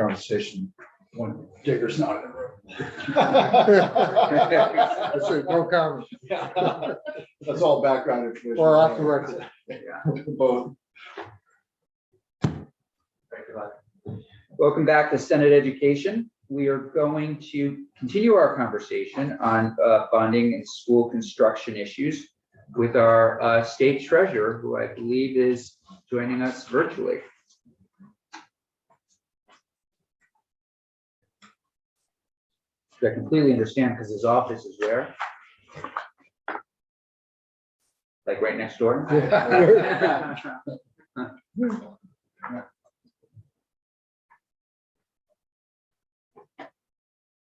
conversation when Digger's not in the room. That's it, no comment, That's all background information. or off the record. Both. Welcome back to Senate Education. We are going to continue our conversation on bonding and school construction issues with our state treasurer, who I believe is joining us virtually. Which I completely understand because his office is where? Like right next door?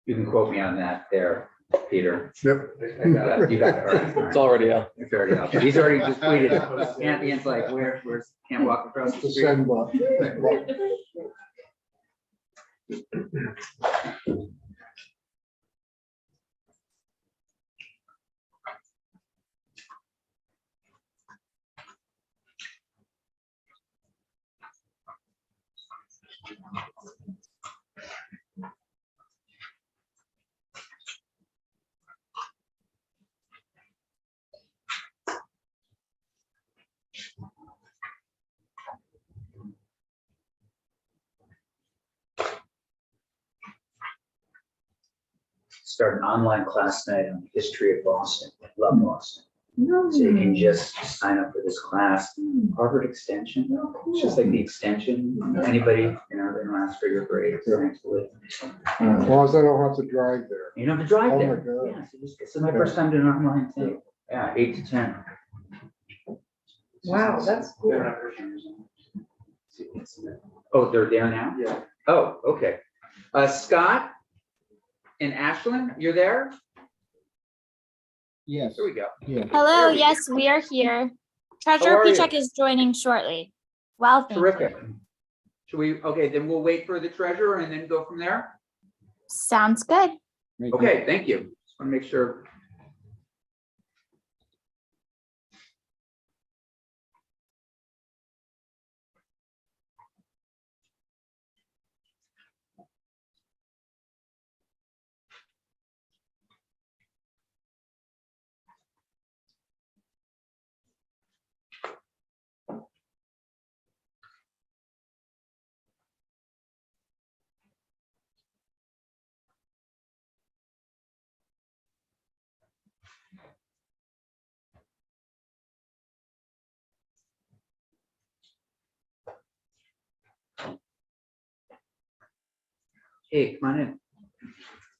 You can quote me on that there, Peter. Yep. You got it. It's already out. It's already out. He's already just tweeted it. Ian's like, where's, can't walk across the The street. send button. Start an online class tonight on the history of Boston. I love Boston. So you can just sign up for this class. Harvard Extension. It's just like the extension. Anybody, they don't ask for your grades. Thankfully. As long as I don't have to drive there. You don't have to drive Oh my there. God. Yeah, so this is my first time doing online thing. Yeah, 8 to 10. Wow, that's cool. Oh, they're there now? Yeah. Oh, okay. Scott and Ashlyn, you're there? Yes. Here we go. Hello, There we yes, we are here. How Treasurer are you? Pichek is joining shortly. Well, thank you. Terrific. Should we, okay, then we'll wait for the treasurer and then go from there? Sounds good. Okay, thank you. Just want to make sure. Hey, come on in.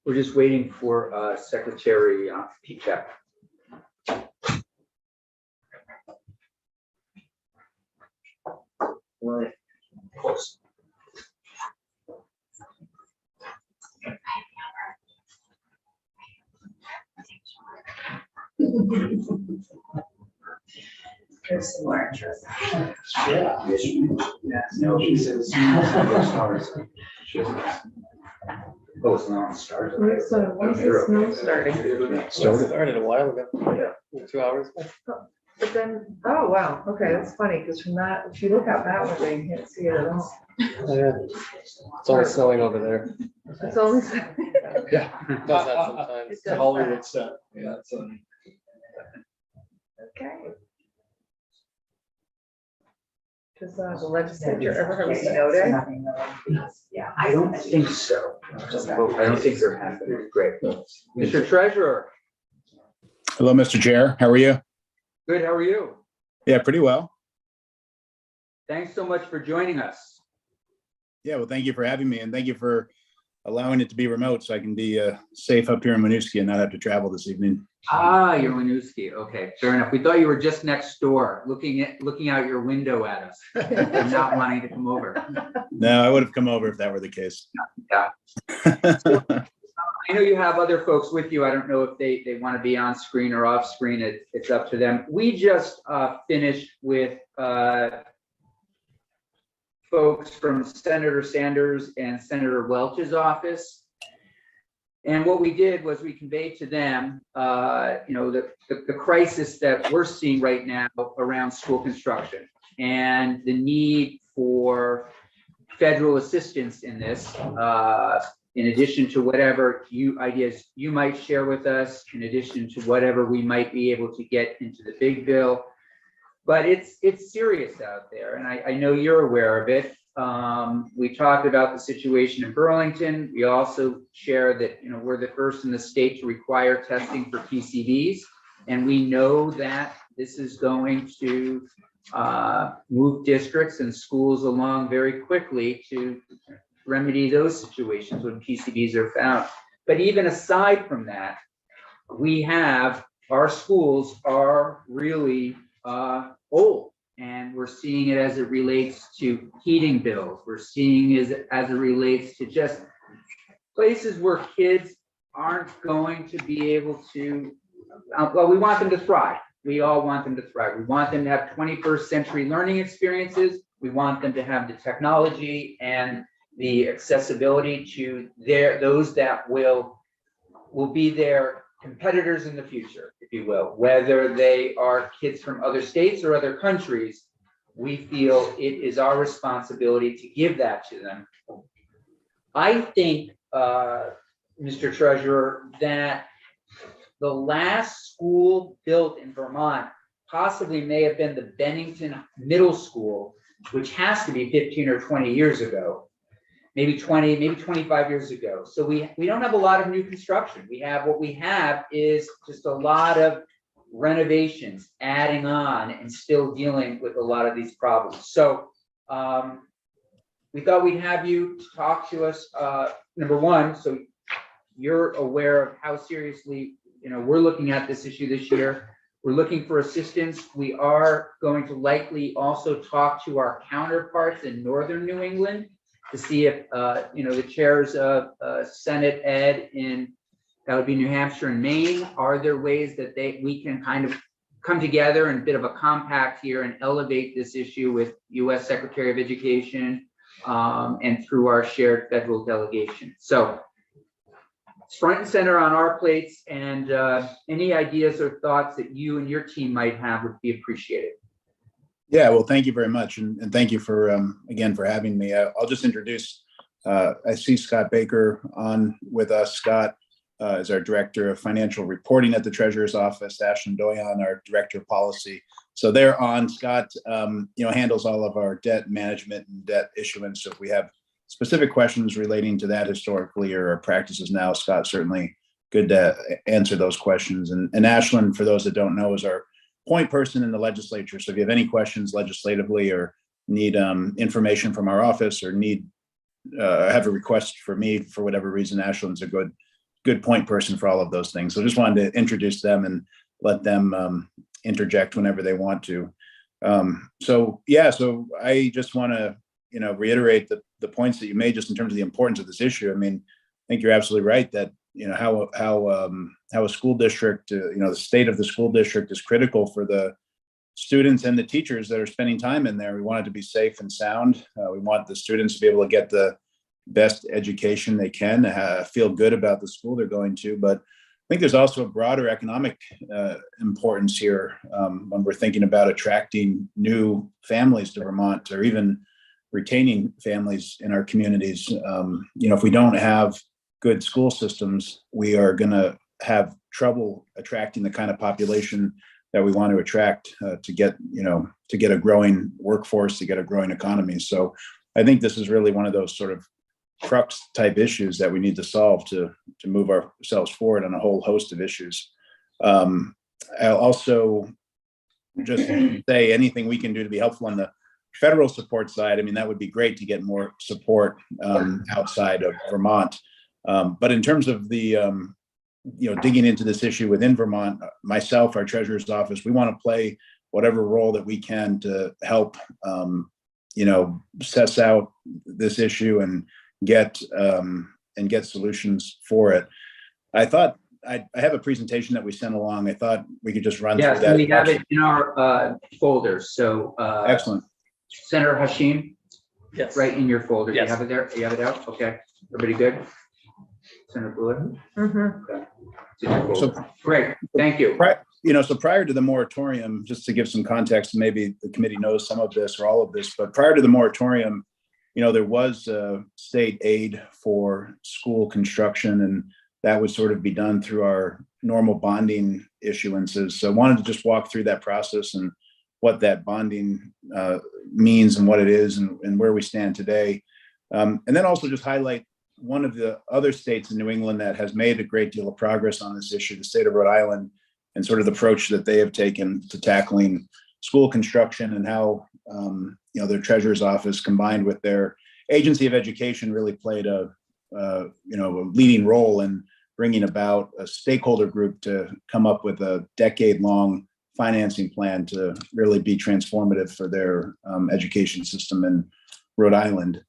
We're just waiting for Secretary Pichek. We're close. There's some more interest. Yeah. No, She says. oh, it's not on start. When's the snow starting? Started a while ago. 2 hours. But then, oh, wow, okay, that's funny, because from that, if you look out that way, you can't see it at all. Yeah. It's always snowing over there. It's only. Yeah. It does that sometimes. It It's a does Hollywood that. set. Yeah, it's Okay. Does the legislature ever have a snow day? Yeah, I don't think so. I don't think they're happening. Great. Mr. Treasurer, Hello, Mr. Chair. How are you? good, how are you? Yeah, pretty well. Thanks so much for joining us. Yeah, well, thank you for having me and thank you for allowing it to be remote so I can be safe up here in Winooski and not have to travel this evening. Ah, you're Winooski. Okay, fair enough. We thought you were just next door, looking out your window at us, and not wanting to come over. No, I would have come over if that were the case. Yeah. I know you have other folks with you. I don't know if they want to be on screen or off screen. It's up to them. We just finished with folks from Senator Sanders and Senator Welch's office. And what we did was we conveyed to them, the crisis that we're seeing right now around school construction and the need for federal assistance in this, in addition to whatever ideas you might share with us, in addition to whatever we might be able to get into the big bill. But it's serious out there, and I know you're aware of it. We talked about the situation in Burlington. We also share that, you know, we're the first in the state to require testing for PCVs, and we know that this is going to move districts and schools along very quickly to remedy those situations when PCVs are found. But even aside from that, our schools are really old, and we're seeing it as it relates to heating bills. We're seeing it as it relates to just places where kids aren't going to be able to, well, we want them to thrive. We all want them to thrive. We want them to have 21st century learning experiences. We want them to have the technology and the accessibility to those that will be their competitors in the future, if you will, whether they are kids from other states or other countries. We feel it is our responsibility to give that to them. I think, Mr. Treasurer, that the last school built in Vermont possibly may have been the Bennington Middle School, which has to be 15 or 20 years ago. Maybe 20, maybe 25 years ago. So we don't have a lot of new construction. What we have is just a lot of renovations, adding on, and still dealing with a lot of these problems. So we thought we'd have you talk to us, number one, so you're aware of how seriously, you know, we're looking at this issue this year. We're looking for assistance. We are going to likely also talk to our counterparts in Northern New England to see if, you know, the chairs of Senate Ed that would be New Hampshire and Maine, are there ways that we can kind of come together in a bit of a compact here and elevate this issue with U.S. Secretary of Education and through our shared federal delegation. So it's front and center on our plates, and any ideas or thoughts that you and your team might have would be appreciated. Yeah, well, thank you very much. And thank you for, again, for having me. I'll just introduce, I see Scott Baker on with us. Scott is our Director of Financial Reporting at the Treasurer's Office, Ashlyn Doyon, our Director of Policy. So they're on. Scott, you know, handles all of our debt management and debt issuance. So if we have specific questions relating to that historically or our practices now, Scott's certainly good to answer those questions. And Ashlyn, for those that don't know, is our point person in the legislature. So if you have any questions legislatively or need information from our office or have a request for me for whatever reason, Ashlyn's a good point person for all of those things. So just wanted to introduce them and let them interject whenever they want to. So I just want to, you know, reiterate the points that you made just in terms of the importance of this issue. I mean, I think you're absolutely right that, you know, how a school district, you know, the state of the school district is critical for the students and the teachers that are spending time in there. We want it to be safe and sound. We want the students to be able to get the best education they can, feel good about the school they're going to. But I think there's also a broader economic importance here when we're thinking about attracting new families to Vermont or even retaining families in our communities. You know, if we don't have good school systems, we are going to have trouble attracting the kind of population that we want to attract to get a growing workforce, to get a growing economy. So I think this is really one of those sort of crux type issues that we need to solve to move ourselves forward on a whole host of issues. I'll also just say anything we can do to be helpful on the federal support side. I mean, that would be great to get more support outside of Vermont. But in terms of the, you know, digging into this issue within Vermont, myself, our Treasurer's Office, we want to play whatever role that we can to help, you know, suss out this issue and get solutions for it. I thought I have a presentation that we sent along. I thought we could just run through that. Yeah, we have it in our folders. So excellent. Senator Hashim, Yes. right in your folder. Yes. You have it there? You have it out? Okay. Everybody good? Senator Buller? Mhm. It's in your So folder. Great. Thank you. you know, so prior to the moratorium, just to give some context, maybe the committee knows some of this or all of this, but prior to the moratorium, there was state aid for school construction, and that would sort of be done through our normal bonding issuances. So I wanted to just walk through that process and what that bonding means and what it is and where we stand today. And then also just highlight one of the other states in New England that has made a great deal of progress on this issue, the state of Rhode Island, and sort of the approach that they have taken to tackling school construction, and how their treasurer's office combined with their agency of education really played a leading role in bringing about a stakeholder group to come up with a decade-long financing plan to really be transformative for their education system in Rhode Island.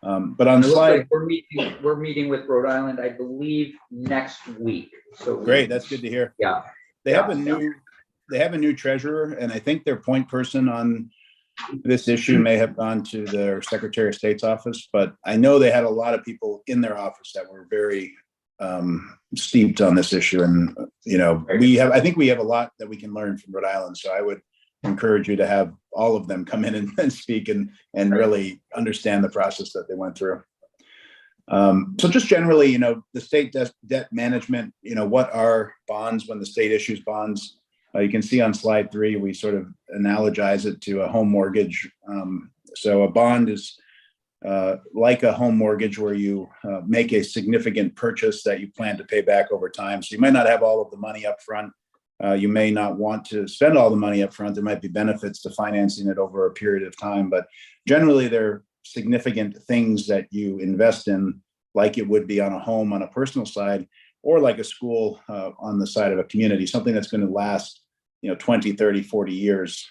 But on It looks slide, like we're meeting with Rhode Island, I believe, next week. So great, that's good to hear. Yeah. They have a new treasurer, and I think their point person on this issue may have gone to their Secretary of State's office, but I know they had a lot of people in their office that were very steeped on this issue. And, I think we have a lot that we can learn from Rhode Island. So I would encourage you to have all of them come in and speak and really understand the process that they went through. So just generally, the state debt management, what are bonds when the state issues bonds? You can see on slide 3, we sort of analogize it to a home mortgage. So a bond is like a home mortgage where you make a significant purchase that you plan to pay back over time. So you might not have all of the money up front. You may not want to spend all the money up front. There might be benefits to financing it over a period of time, but generally they're significant things that you invest in, like it would be on a home on a personal side, or like a school on the side of a community, something that's going to last 20, 30, 40 years,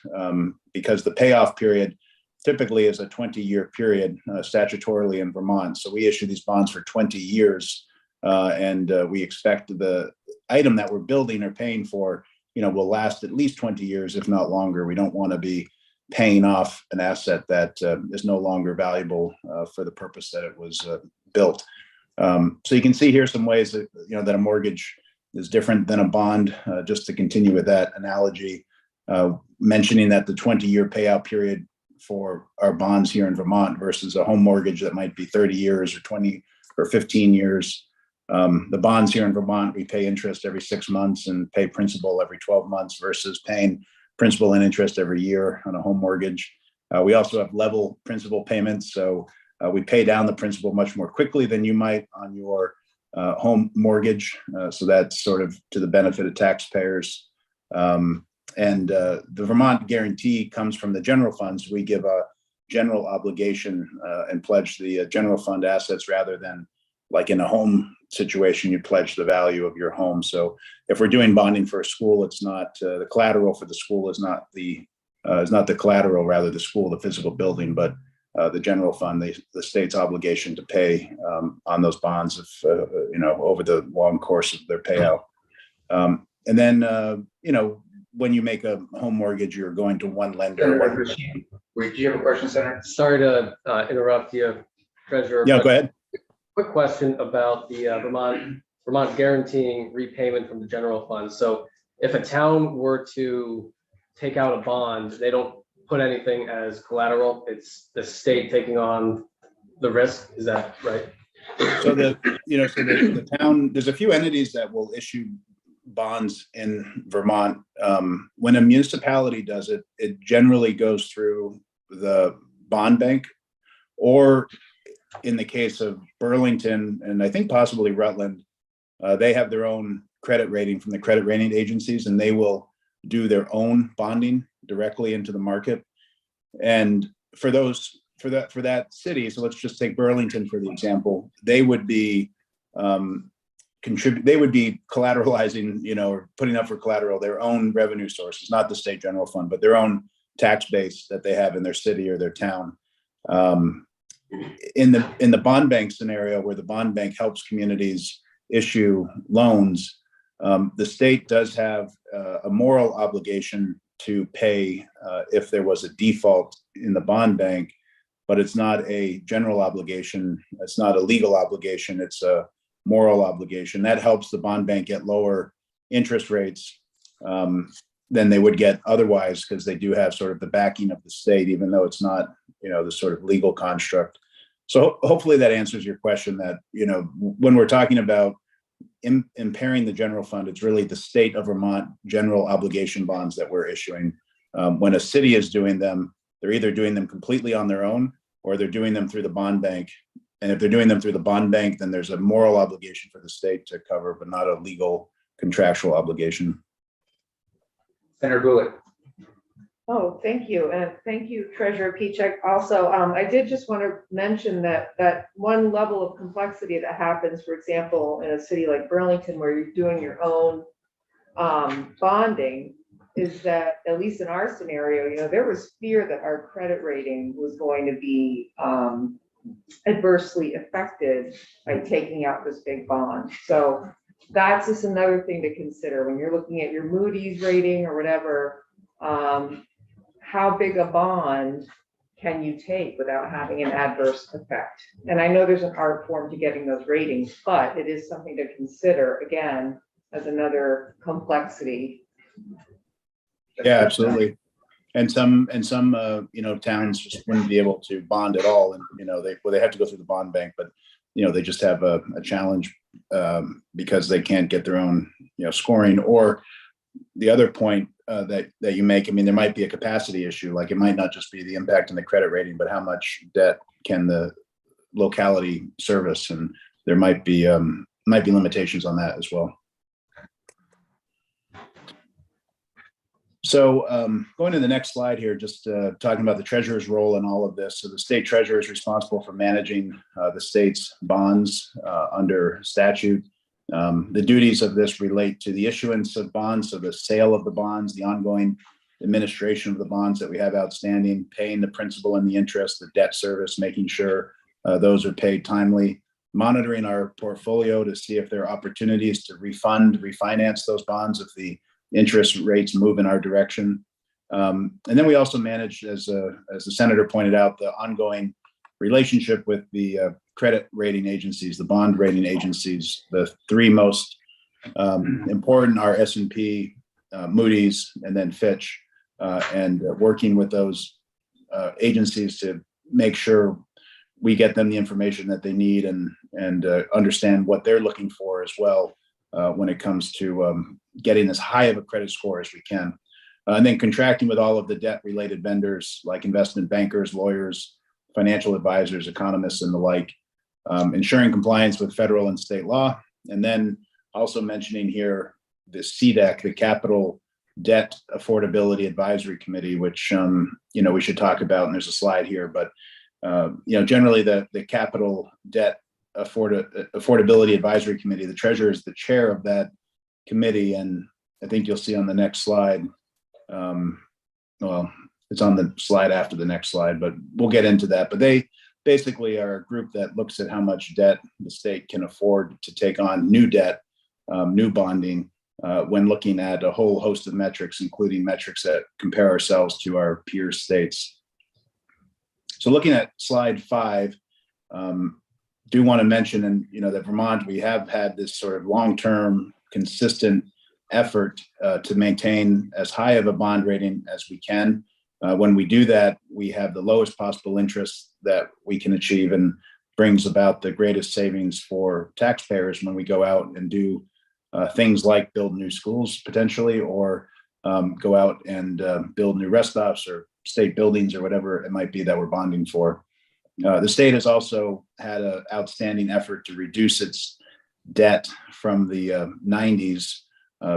because the payoff period typically is a 20-year period statutorily in Vermont. So we issue these bonds for 20 years, and we expect the item that we're building or paying for, will last at least 20 years, if not longer. We don't want to be paying off an asset that is no longer valuable for the purpose that it was built. So you can see here some ways that, that a mortgage is different than a bond, just to continue with that analogy, mentioning that the 20-year payout period for our bonds here in Vermont versus a home mortgage that might be 30 years or 20 or 15 years. The bonds here in Vermont, we pay interest every 6 months and pay principal every 12 months versus paying principal and interest every year on a home mortgage. We also have level principal payments. So we pay down the principal much more quickly than you might on your home mortgage. So that's sort of to the benefit of taxpayers. And the Vermont guarantee comes from the general funds. We give a general obligation and pledge the general fund assets, rather than like in a home situation, you pledge the value of your home. So if we're doing bonding for a school, it's not the collateral for the school is not the collateral, rather the school, the physical building, but the general fund, the state's obligation to pay on those bonds if over the long course of their payout. And then when you make a home mortgage, you're going to one lender. Did you have a question, Senator? Sorry to interrupt you, Treasurer. Yeah, but go ahead. Quick question about the Vermont guaranteeing repayment from the general fund. So if a town were to take out a bond, they don't put anything as collateral. It's the state taking on the risk. Is that right? So the town, there's a few entities that will issue bonds in Vermont. When a municipality does it, it generally goes through the bond bank, or in the case of Burlington, and I think possibly Rutland, they have their own credit rating from the credit rating agencies, and they will do their own bonding directly into the market. And for that city, so let's just take Burlington for the example, they would be they would be collateralizing, or putting up for collateral their own revenue sources, not the state general fund, but their own tax base that they have in their city or their town. In the bond bank scenario, where the bond bank helps communities issue loans, the state does have a moral obligation to pay if there was a default in the bond bank, but it's not a general obligation. It's not a legal obligation. It's a moral obligation. That helps the bond bank get lower interest rates than they would get otherwise, because they do have sort of the backing of the state, even though it's not, the sort of legal construct So hopefully that answers your question that, when we're talking about impairing the general fund, it's really the state of Vermont general obligation bonds that we're issuing. When a city is doing them, they're either doing them completely on their own or they're doing them through the bond bank. And if they're doing them through the bond bank, then there's a moral obligation for the state to cover, but not a legal contractual obligation. Senator Gulick. Oh, thank you. And thank you, Treasurer Pichek. Also, I did just want to mention that one level of complexity that happens, for example, in a city like Burlington, where you're doing your own bonding, is that at least in our scenario, there was fear that our credit rating was going to be adversely affected by taking out this big bond. So that's just another thing to consider when you're looking at your Moody's rating or whatever. How big a bond can you take without having an adverse effect? And I know there's an art form to getting those ratings, but it is something to consider, again, as another complexity. Yeah, absolutely. And some towns just wouldn't be able to bond at all. And, they have to go through the bond bank, but, they just have a challenge because they can't get their own, scoring. Or the other point that you make, there might be a capacity issue. Like it might not just be the impact on the credit rating, but how much debt can the locality service? And there might be limitations on that as well. So going to the next slide here, just talking about the treasurer's role in all of this. So the state treasurer is responsible for managing the state's bonds under statute. The duties of this relate to the issuance of bonds, so the sale of the bonds, the ongoing administration of the bonds that we have outstanding, paying the principal and the interest, the debt service, making sure those are paid timely, monitoring our portfolio to see if there are opportunities to refinance those bonds if the interest rates move in our direction. And then we also manage, as the senator pointed out, the ongoing relationship with the credit rating agencies, the bond rating agencies. The three most important are S&P, Moody's, and then Fitch, and working with those agencies to make sure we get them the information that they need and understand what they're looking for as well when it comes to getting as high of a credit score as we can. And then contracting with all of the debt-related vendors like investment bankers, lawyers, financial advisors, economists, and the like, ensuring compliance with federal and state law. And then also mentioning here the CDEC, the Capital Debt Affordability Advisory Committee, which we should talk about, and there's a slide here, but generally the Capital Debt Affordability Advisory Committee, the treasurer is the chair of that committee, and I think you'll see on the next slide, well, it's on the slide after the next slide, but we'll get into that. But they basically are a group that looks at how much debt the state can afford to take on new debt, new bonding, when looking at a whole host of metrics, including metrics that compare ourselves to our peer states. So looking at slide 5, do want to mention, that Vermont, we have had this sort of long-term consistent effort to maintain as high of a bond rating as we can. When we do that, we have the lowest possible interest that we can achieve and brings about the greatest savings for taxpayers when we go out and do things like build new schools potentially, or go out and build new rest stops or state buildings or whatever it might be that we're bonding for. The state has also had an outstanding effort to reduce its debt from the 90s.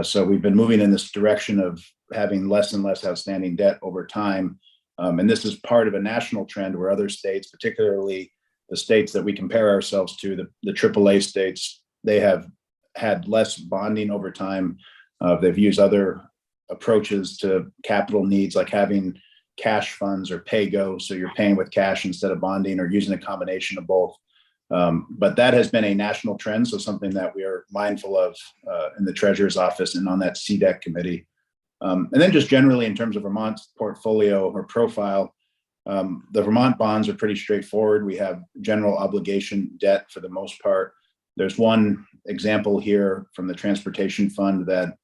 So we've been moving in this direction of having less and less outstanding debt over time. And this is part of a national trend where other states, particularly the states that we compare ourselves to, the AAA states, they have had less bonding over time. They've used other approaches to capital needs, like having cash funds or pay-go, so you're paying with cash instead of bonding, or using a combination of both. But that has been a national trend, so something that we are mindful of in the Treasurer's office and on that CDEC committee. And then just generally in terms of Vermont's portfolio or profile, the Vermont bonds are pretty straightforward. We have general obligation debt for the most part. There's one example here from the transportation fund that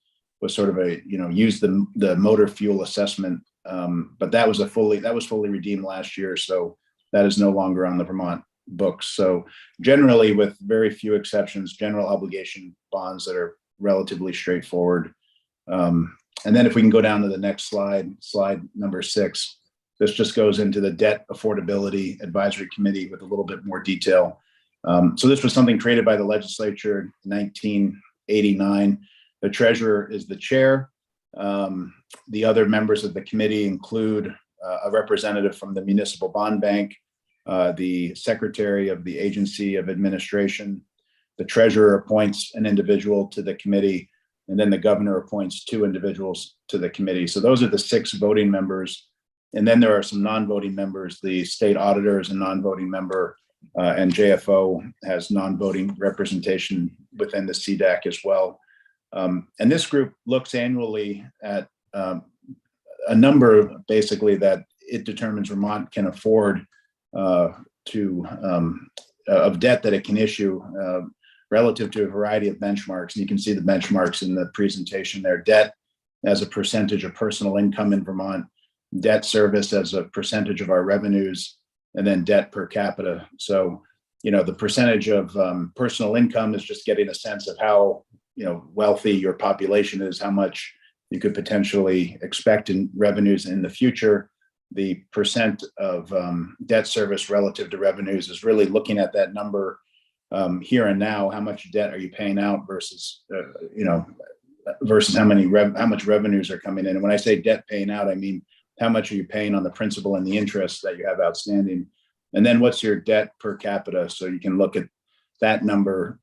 was sort of used the motor fuel assessment, but that was fully redeemed last year, so that is no longer on the Vermont books. So generally, with very few exceptions, general obligation bonds that are relatively straightforward. And then if we can go down to the next slide, slide number 6, this just goes into the Debt Affordability Advisory Committee with a little bit more detail. So this was something created by the legislature in 1989. The treasurer is the chair. The other members of the committee include a representative from the Municipal Bond Bank, the secretary of the Agency of Administration. The treasurer appoints an individual to the committee, and then the governor appoints 2 individuals to the committee. So those are the 6 voting members. And then there are some non-voting members. The state auditor is a non-voting member, and JFO has non-voting representation within the CDAC as well. And this group looks annually at a number basically that it determines Vermont can afford of debt that it can issue relative to a variety of benchmarks. And you can see the benchmarks in the presentation there. Debt as a percentage of personal income in Vermont, debt service as a percentage of our revenues, and then debt per capita. So, the percentage of personal income is just getting a sense of how, wealthy your population is, how much you could potentially expect in revenues in the future. The percent of debt service relative to revenues is really looking at that number here and now. How much debt are you paying out versus, versus how much revenues are coming in? And when I say debt paying out, I mean, how much are you paying on the principal and the interest that you have outstanding? And then what's your debt per capita? So you can look at that number,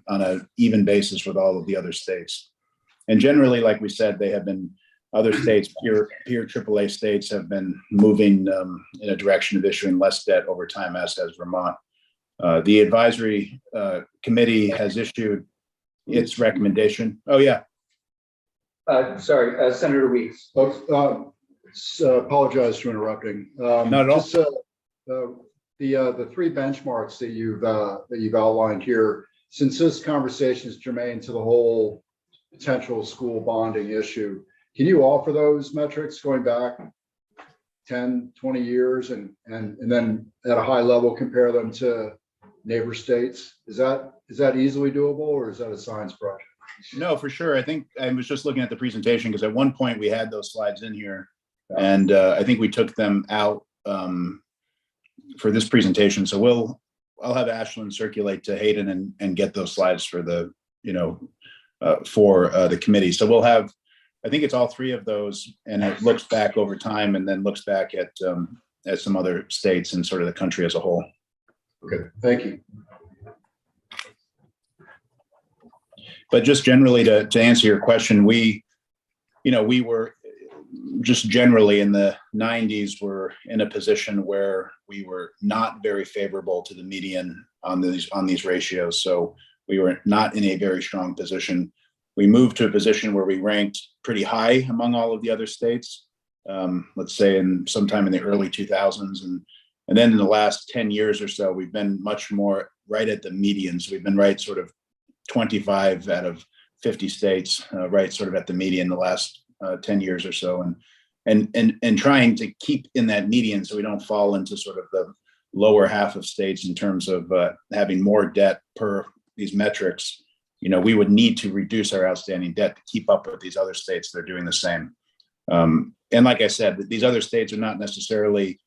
on an even basis with all of the other states. And generally, like we said, other states, pure AAA states have been moving in a direction of issuing less debt over time, as has Vermont. The advisory committee has issued its recommendation. Oh, yeah. Sorry, Senator Weeks. Apologize for interrupting. Not at all. Just, the 3 benchmarks that you've outlined here, since this conversation is germane to the whole potential school bonding issue, can you offer those metrics going back 10, 20 years and then at a high level compare them to neighbor states? Is that easily doable, or is that a science project? No, for sure. I think I was just looking at the presentation because at one point we had those slides in here, and I think we took them out for this presentation. So I'll have Ashlyn circulate to Hayden and get those slides for the the committee. So we'll have, I think it's all 3 of those, and it looks back over time and then looks back at some other states and sort of the country as a whole. Okay, thank you. But just generally to answer your question, we were just generally in the 90s, we're in a position where we were not very favorable to the median on these ratios. So we were not in a very strong position. We moved to a position where we ranked pretty high among all of the other states, let's say sometime in the early 2000s. And then in the last 10 years or so, we've been much more right at the median. So we've been right sort of 25 out of 50 states, right sort of at the median the last 10 years or so. And trying to keep in that median so we don't fall into sort of the lower half of states in terms of having more debt per these metrics. We would need to reduce our outstanding debt to keep up with these other states that are doing the same. And like I said, these other states are not necessarily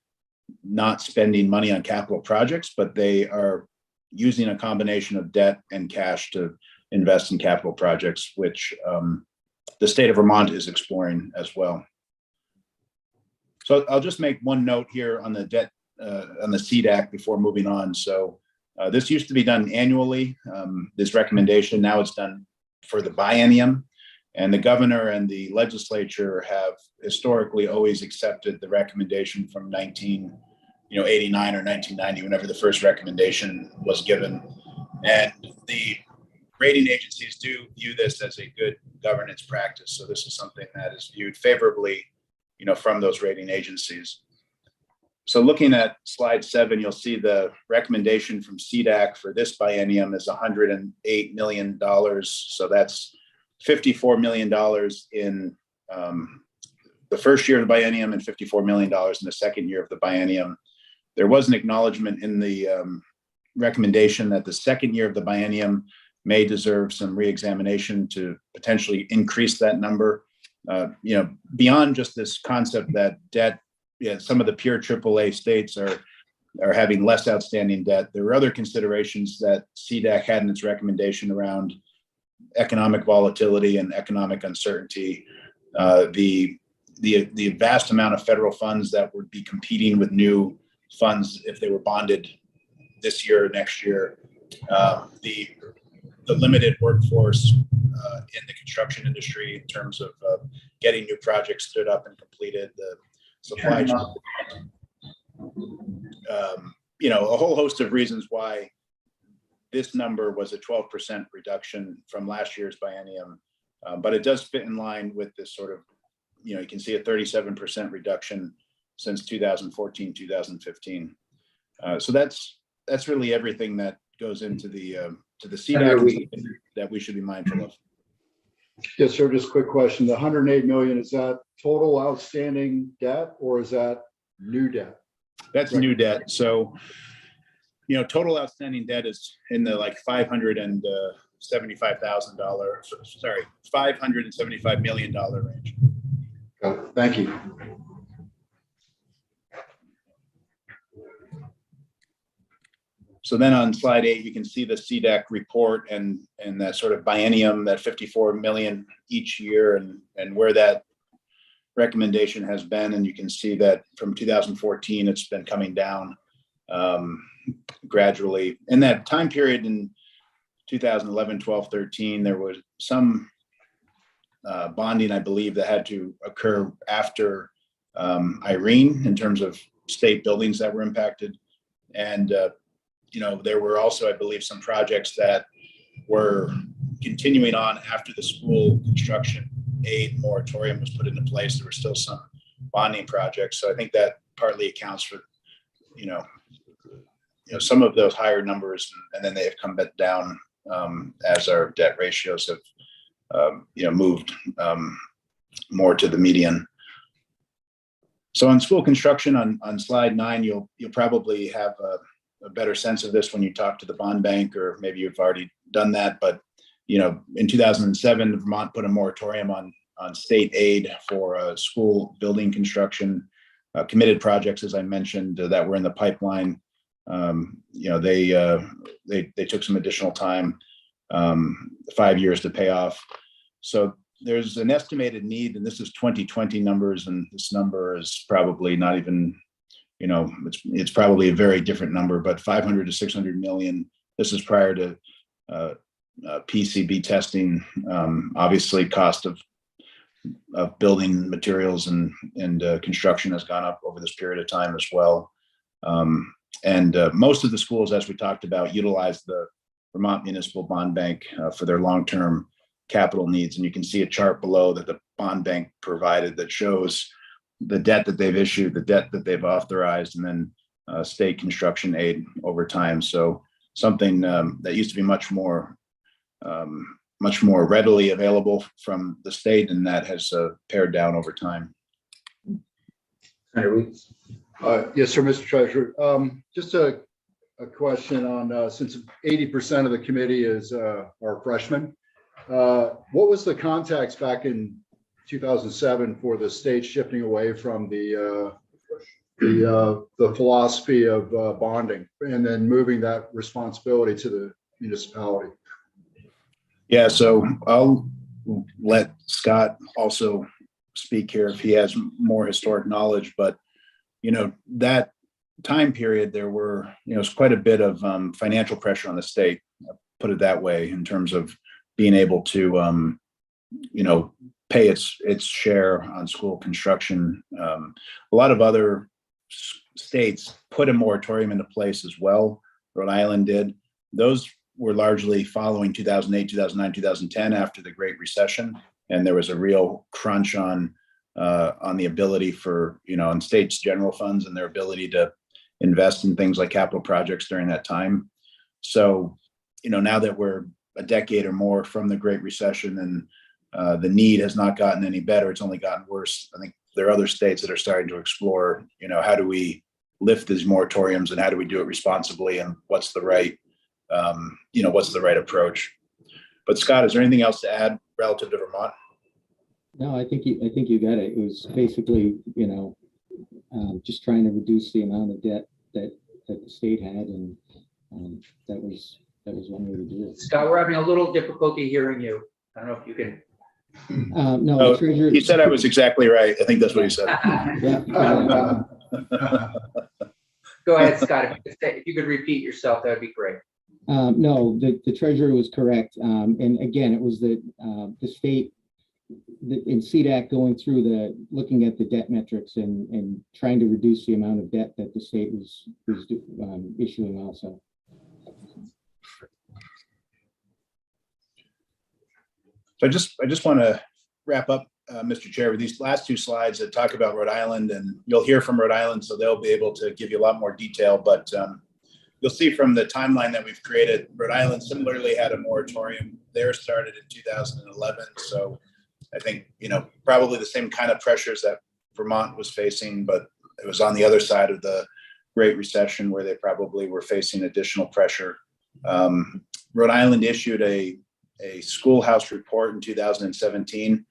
not spending money on capital projects, but they are using a combination of debt and cash to invest in capital projects, which the state of Vermont is exploring as well. So I'll just make one note here on the debt, on the CDAC before moving on. So this used to be done annually, this recommendation. Now it's done for the biennium, and the governor and the legislature have historically always accepted the recommendation from 1989 or 1990, whenever the first recommendation was given. And the rating agencies do view this as a good governance practice. So this is something that is viewed favorably, from those rating agencies. So looking at slide 7, you'll see the recommendation from CDAC for this biennium is $108 million. So that's $54 million in the first year of the biennium and $54 million in the second year of the biennium. There was an acknowledgement in the recommendation that the second year of the biennium may deserve some reexamination to potentially increase that number. Beyond just this concept that debt, some of the pure AAA states are having less outstanding debt. There were other considerations that CDAC had in its recommendation around economic volatility and economic uncertainty. The vast amount of federal funds that would be competing with new funds if they were bonded this year or next year. The limited workforce in the construction industry in terms of getting new projects stood up and completed, the supply chain. A whole host of reasons why this number was a 12% reduction from last year's biennium, but it does fit in line with this sort of, you can see a 37% reduction since 2014, 2015. So that's really everything that goes into the CDAC that we should be mindful of. Yes, sir. Just a quick question. The 108 million, is that total outstanding debt or is that new debt? That's new debt. So, total outstanding debt is in the like $575 million range. Got it. Thank you. So then on slide 8, you can see the CDAC report and that sort of biennium, that 54 million each year and where that recommendation has been. And you can see that from 2014, it's been coming down gradually. In that time period in 2011, 12, 13, there was some bonding, I believe, that had to occur after Irene in terms of state buildings that were impacted. And there were also, I believe, some projects that were continuing on after the school construction aid moratorium was put into place. There were still some bonding projects. So I think that partly accounts for, some of those higher numbers, and then they have come back down as our debt ratios have, moved more to the median. So on school construction on slide 9, you'll probably have a better sense of this when you talk to the bond bank, or maybe you've already done that. But, in 2007, Vermont put a moratorium on state aid for school building construction, committed projects, as I mentioned, that were in the pipeline. They took some additional time, 5 years to pay off. So there's an estimated need, and this is 2020 numbers, and this number is probably not even, it's probably a very different number, but 500 to 600 million. This is prior to PCB testing. Obviously, cost of building materials and construction has gone up over this period of time as well. And most of the schools, as we talked about, utilize the Vermont Municipal Bond Bank for their long-term capital needs. And you can see a chart below that the bond bank provided that shows the debt that they've issued, the debt that they've authorized, and then state construction aid over time. So something that used to be much more readily available from the state, and that has pared down over time. Yes, sir, Mr. Treasurer. Just a question on, since 80% of the committee are freshmen, what was the context back in 2007 for the state shifting away from the philosophy of bonding and then moving that responsibility to the municipality? Yeah, so I'll let Scott also speak here if he has more historic knowledge, but that time period, there were, quite a bit of financial pressure on the state, put it that way, in terms of being able to, pay its share on school construction. A lot of other states put a moratorium into place as well. Rhode Island did. Those were largely following 2008, 2009, 2010 after the Great Recession, and there was a real crunch on the ability for, on states' general funds and their ability to invest in things like capital projects during that time. So, now that we're a decade or more from the Great Recession and the need has not gotten any better, it's only gotten worse. I think there are other states that are starting to explore, how do we lift these moratoriums and how do we do it responsibly and what's the right, what's the right approach. But Scott, is there anything else to add relative to Vermont? No, I think you got it. It was basically, just trying to reduce the amount of debt that the state had, and that was one way to do it. Scott, we're having a little difficulty hearing you. I don't know if you can. No, Oh, the treasurer. He said I was exactly right. I think that's what he said. Yeah. Go ahead, Scott. If you could repeat yourself, that would be great. No, the treasurer was correct. And again, it was the state in CDAC going through looking at the debt metrics and trying to reduce the amount of debt that the state was issuing also. So I just want to wrap up, Mr. Chair, with these last two slides that talk about Rhode Island, and you'll hear from Rhode Island, so they'll be able to give you a lot more detail. But you'll see from the timeline that we've created, Rhode Island similarly had a moratorium. Theirs started in 2011. So I think, probably the same kind of pressures that Vermont was facing, but it was on the other side of the Great Recession where they probably were facing additional pressure. Rhode Island issued a schoolhouse report in 2017.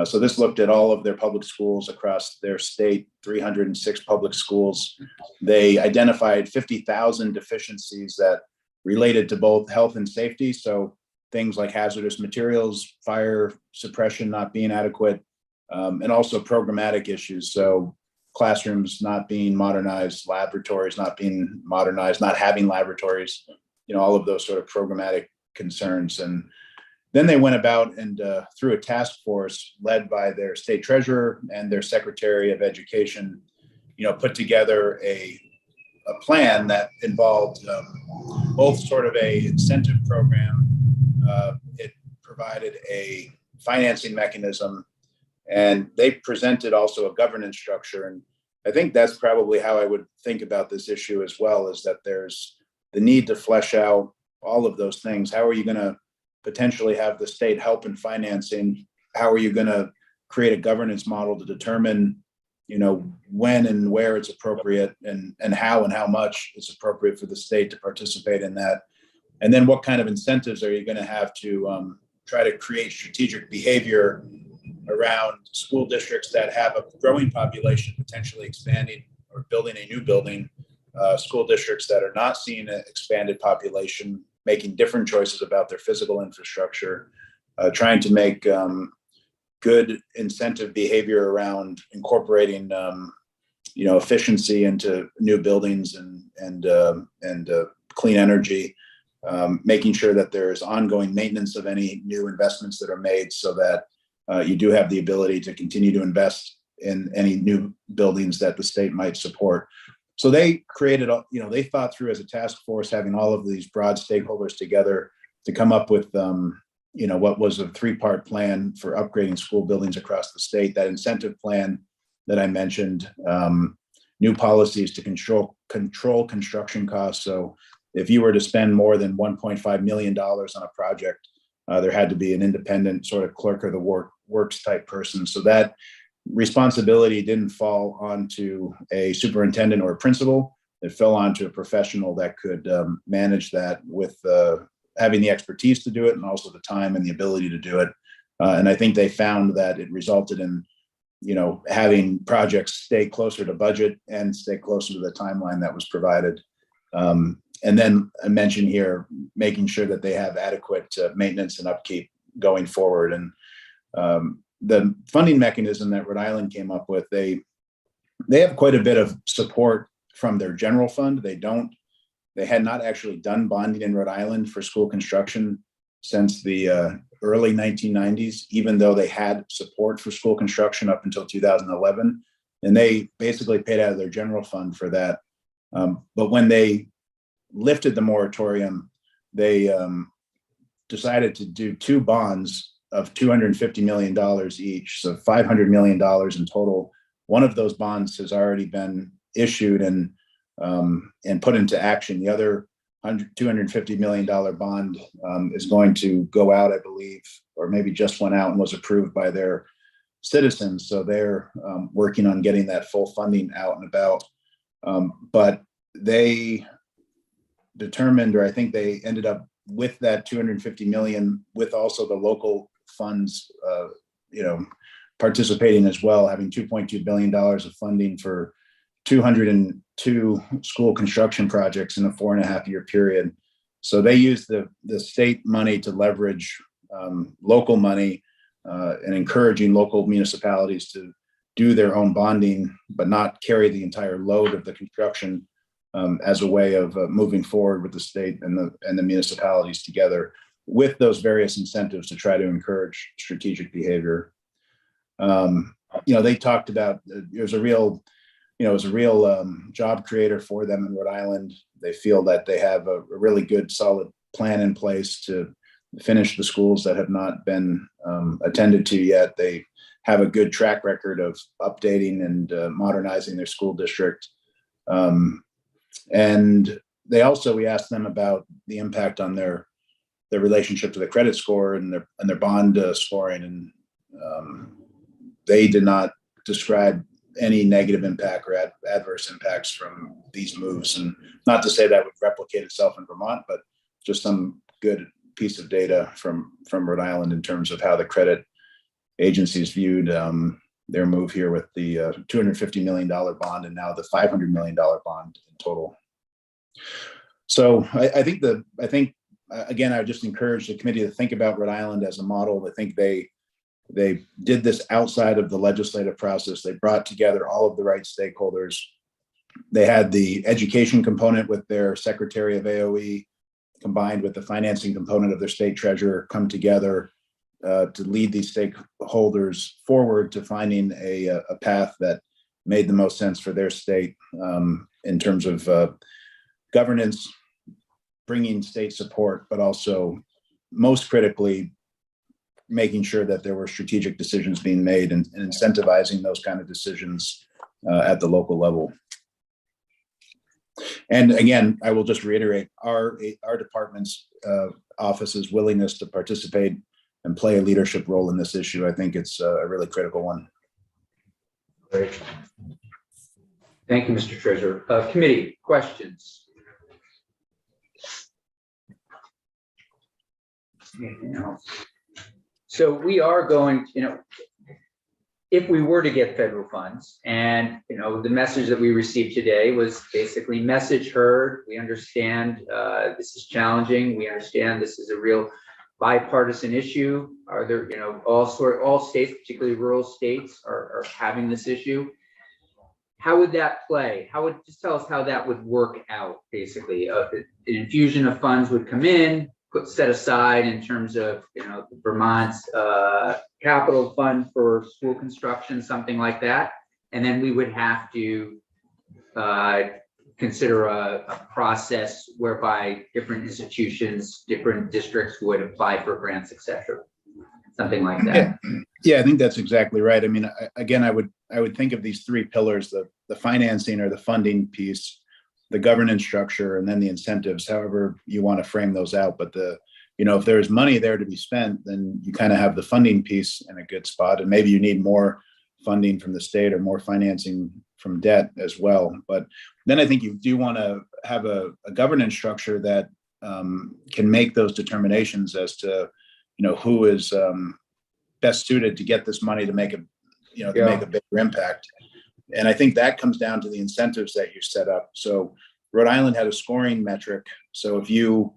So this looked at all of their public schools across their state, 306 public schools. They identified 50,000 deficiencies that related to both health and safety. So things like hazardous materials, fire suppression not being adequate, and also programmatic issues. So classrooms not being modernized, laboratories not being modernized, not having laboratories, all of those sort of programmatic concerns. And then they went about and through a task force led by their state treasurer and their secretary of education, put together a plan that involved both sort of a incentive program. It provided a financing mechanism, and they presented also a governance structure. And I think that's probably how I would think about this issue as well, is that there's the need to flesh out all of those things. How are you going to potentially have the state help in financing? How are you going to create a governance model to determine, when and where it's appropriate, and how much it's appropriate for the state to participate in that? And then what kind of incentives are you going to have to try to create strategic behavior around school districts that have a growing population, potentially expanding or building a new building, school districts that are not seeing an expanded population, making different choices about their physical infrastructure, trying to make good incentive behavior around incorporating, efficiency into new buildings and clean energy, making sure that there's ongoing maintenance of any new investments that are made, so that you do have the ability to continue to invest in any new buildings that the state might support. So they created, they thought through as a task force, having all of these broad stakeholders together to come up with, what was a 3-part plan for upgrading school buildings across the state. That incentive plan that I mentioned, new policies to control construction costs. So if you were to spend more than $1.5 million on a project, there had to be an independent sort of clerk of the works type person. So that responsibility didn't fall onto a superintendent or a principal. It fell onto a professional that could manage that with having the expertise to do it, and also the time and the ability to do it. And I think they found that it resulted in, having projects stay closer to budget and stay closer to the timeline that was provided. And then I mentioned here, making sure that they have adequate maintenance and upkeep going forward. And the funding mechanism that Rhode Island came up with, they have quite a bit of support from their general fund. They had not actually done bonding in Rhode Island for school construction since the early 1990s, even though they had support for school construction up until 2011. And they basically paid out of their general fund for that. But when they lifted the moratorium, they decided to do 2 bonds of $250 million each, so $500 million in total. One of those bonds has already been issued and put into action. The other $250 million bond is going to go out, I believe, or maybe just went out and was approved by their citizens. So they're working on getting that full funding out and about. But they determined, or I think they ended up with that 250 million, with also the local funds, participating as well, having $2.2 billion of funding for 202 school construction projects in a 4.5-year period. So they used the state money to leverage local money and encouraging local municipalities to do their own bonding, but not carry the entire load of the construction, as a way of moving forward with the state and the municipalities together with those various incentives to try to encourage strategic behavior. They talked about it was a real job creator for them in Rhode Island. They feel that they have a really good, solid plan in place to finish the schools that have not been attended to yet. They have a good track record of updating and modernizing their school district. And we asked them about the impact on their relationship to the credit score and their bond scoring. And they did not describe any negative impact or adverse impacts from these moves. And not to say that would replicate itself in Vermont, but just some good piece of data from Rhode Island in terms of how the credit agencies viewed their move here with the $250 million bond and now the $500 million bond in total. So I think again, I would just encourage the committee to think about Rhode Island as a model. I think they did this outside of the legislative process. They brought together all of the right stakeholders. They had the education component with their secretary of AOE combined with the financing component of their state treasurer come together to lead these stakeholders forward to finding a path that made the most sense for their state in terms of governance, bringing state support, but also most critically, making sure that there were strategic decisions being made and incentivizing those kind of decisions at the local level. And again, I will just reiterate our department's office's willingness to participate and play a leadership role in this issue. I think it's a really critical one. Great. Thank you, Mr. Treasurer. Committee questions? Anything else? So we are going, if we were to get federal funds, and the message that we received today was basically message heard. We understand this is challenging. We understand this is a real bipartisan issue. Are there, all states, particularly rural states, are having this issue. How would that play? Just tell us how that would work out? Basically, an infusion of funds would come in, set aside in terms of Vermont's capital fund for school construction, something like that, and then we would have to consider a process whereby different institutions, different districts would apply for grants, etc. Something like that. Yeah, I think that's exactly right. I mean, again, I would think of these three pillars: the financing or the funding piece, the governance structure, and then the incentives, however you want to frame those out. But if there's money there to be spent, then you kind of have the funding piece in a good spot. And maybe you need more funding from the state or more financing from debt as well. But then I think you do want to have a governance structure that can make those determinations as to, who is best suited to get this money to make a bigger impact. And I think that comes down to the incentives that you set up. So Rhode Island had a scoring metric. So if you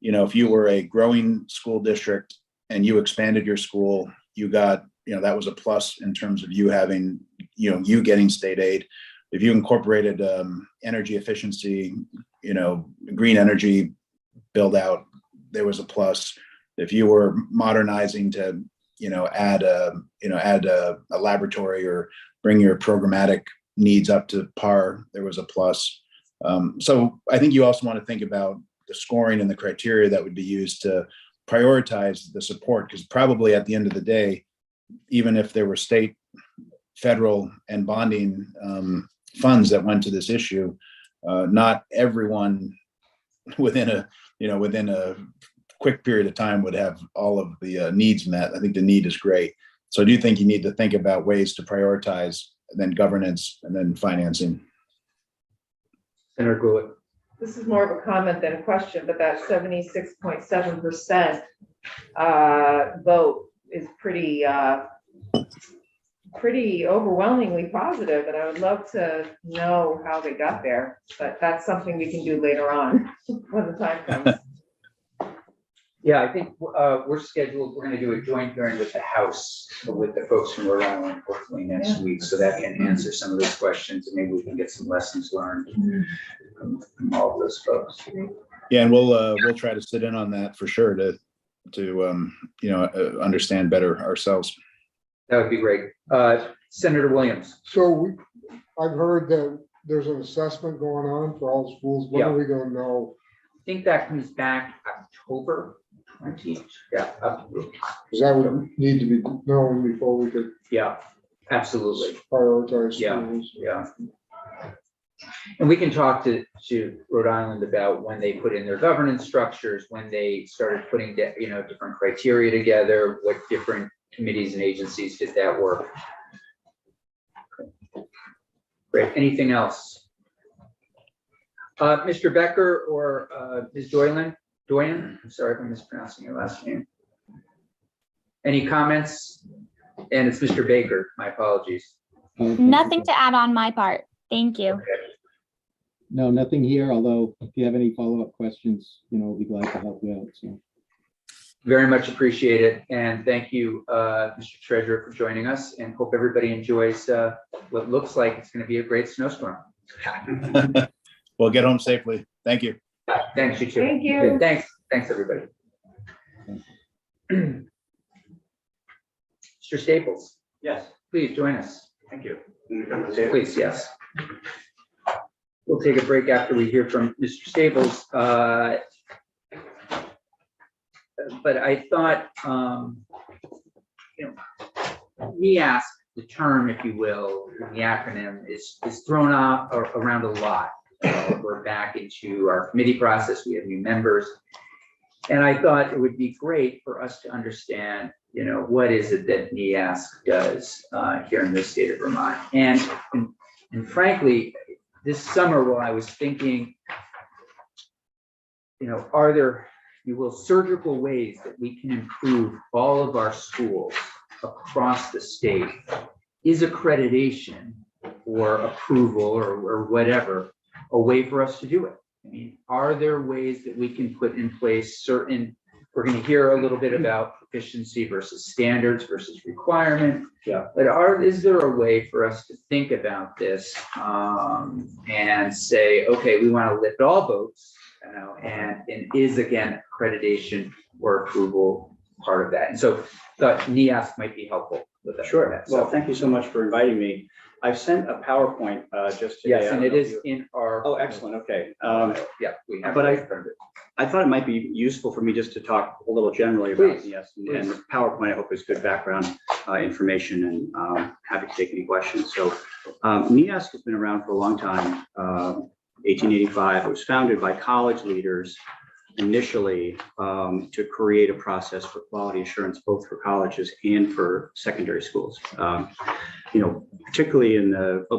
were a growing school district and you expanded your school, you got, that was a plus in terms of you having, you getting state aid. If you incorporated energy efficiency, green energy build out, there was a plus. If you were modernizing to, add a laboratory or bring your programmatic needs up to par, there was a plus. So I think you also want to think about the scoring and the criteria that would be used to prioritize the support, because probably at the end of the day, even if there were state, federal, and bonding funds that went to this issue, not everyone within a quick period of time would have all of the needs met. I think the need is great. So I do think you need to think about ways to prioritize, and then governance, and then financing. Senator Gulick. This is more of a comment than a question, but that 76.7% vote is pretty overwhelmingly positive, and I would love to know how they got there, but that's something we can do later on when the time comes. Yeah, I think we're going to do a joint hearing with the House, with the folks from Rhode Island, hopefully next week, so that can answer some of those questions, and maybe we can get some lessons learned from all of those folks. Yeah, and we'll try to sit in on that for sure to understand better ourselves. That would be great. Senator Williams. So I've heard that there's an assessment going on for all schools. When are we gonna know? I think that comes back October 20th. Yeah, Because that would need to be known before we could yeah, absolutely. prioritize Yeah. schools. Yeah. And we can talk to Rhode Island about when they put in their governance structures, when they started putting, different criteria together, what different committees and agencies did that work. Great. Anything else? Mr. Becker or Ms. Doyen, I'm sorry if I'm mispronouncing your last name. Any comments? And it's Mr. Baker, my apologies. Nothing to add on my part. Thank you. No, nothing here, although if you have any follow-up questions, we'll be glad to help you out, so. Very much appreciate it. And thank you, Mr. Treasurer, for joining us, and hope everybody enjoys what looks like it's going to be a great snowstorm. Well, get home safely. Thank you. Thanks, you too. Thank you. Good, thanks, everybody. Mr. Staples, Yes, please join us. thank you. Please, yes. We'll take a break after we hear from Mr. Staples. But I thought, NEASC, the term, if you will, the acronym is thrown out around a lot. We're back into our committee process. We have new members. And I thought it would be great for us to understand, what is it that NEASC does here in the state of Vermont. And frankly, this summer, while I was thinking, are there, surgical ways that we can improve all of our schools across the state? Is accreditation or approval or whatever a way for us to do it? I mean, are there ways that we can put in place certain, we're going to hear a little bit about proficiency versus standards versus requirement. Yeah. But is there a way for us to think about this and say, okay, we want to lift all boats, and is again accreditation or approval part of that? And so thought NEASC might be helpful with that. Sure. Well, thank you so much for inviting me. I've sent a PowerPoint just today. Yes, and it is in our. Oh, excellent. Okay. Yeah, we have. But it. I thought it might be useful for me just to talk a little generally about NEASC, and the PowerPoint I hope is good background information, and happy to take any questions. So NEASC has been around for a long time, 1885. It was founded by college leaders initially to create a process for quality assurance, both for colleges and for secondary schools. Particularly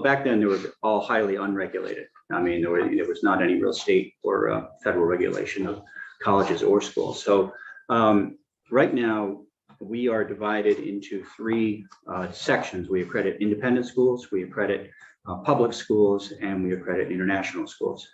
back then they were all highly unregulated. I mean, there was not any real state or federal regulation of colleges or schools. So right now we are divided into three sections. We accredit independent schools, we accredit public schools, and we accredit international schools.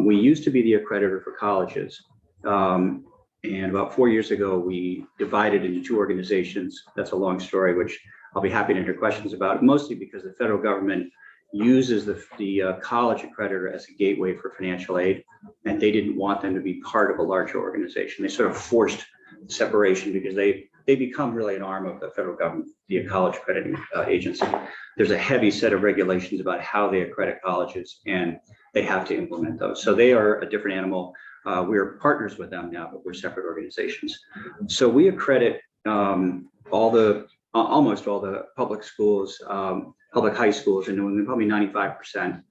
We used to be the accreditor for colleges. And about 4 years ago, we divided into two organizations. That's a long story, which I'll be happy to answer questions about, mostly because the federal government uses the college accreditor as a gateway for financial aid, and they didn't want them to be part of a larger organization. They sort of forced separation because they become really an arm of the federal government, the college accrediting agency. There's a heavy set of regulations about how they accredit colleges, and they have to implement those. So they are a different animal. We're partners with them now, but we're separate organizations. So we accredit almost all the public schools, public high schools in New England, probably 95%.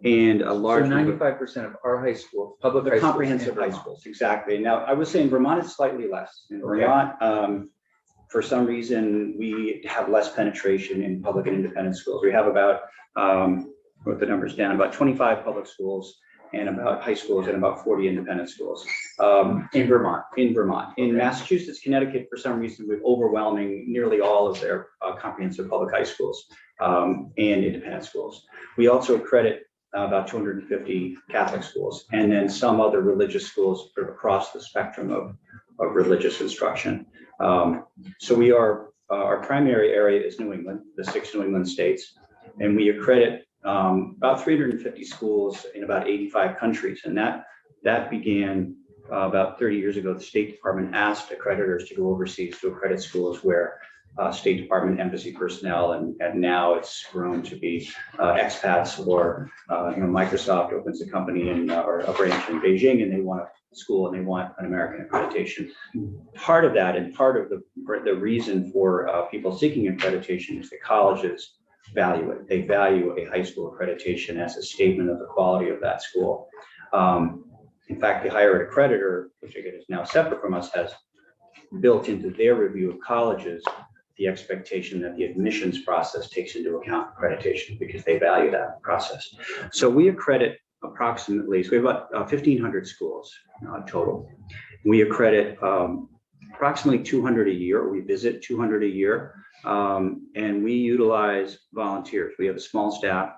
And a large. So 95% of our high schools, public high schools. Comprehensive high schools, exactly. Now, I was saying Vermont is slightly less. In Vermont, for some reason, we have less penetration in public and independent schools. We have about wrote the numbers down, about 25 public schools and about high schools and about 40 independent schools. In Vermont. In Massachusetts, Connecticut, for some reason, we're overwhelming nearly all of their comprehensive public high schools and independent schools. We also credit about 250 Catholic schools, and then some other religious schools sort of across the spectrum of religious instruction. So we are, our primary area is New England, the 6 New England states, and we accredit about 350 schools in about 85 countries. And that began about 30 years ago. The State Department asked accreditors to go overseas to accredit schools where State Department embassy personnel, and now it's grown to be expats, or Microsoft opens a company or a branch in Beijing, and they want a school and they want an American accreditation. Part of that, and part of the reason for people seeking accreditation, is that colleges value it. They value a high school accreditation as a statement of the quality of that school. In fact, the higher ed accreditor, which again is now separate from us, has built into their review of colleges the expectation that the admissions process takes into account accreditation, because they value that process. So we accredit approximately, so we have about 1,500 schools total. We accredit approximately 200 a year, or we visit 200 a year, and we utilize volunteers. We have a small staff,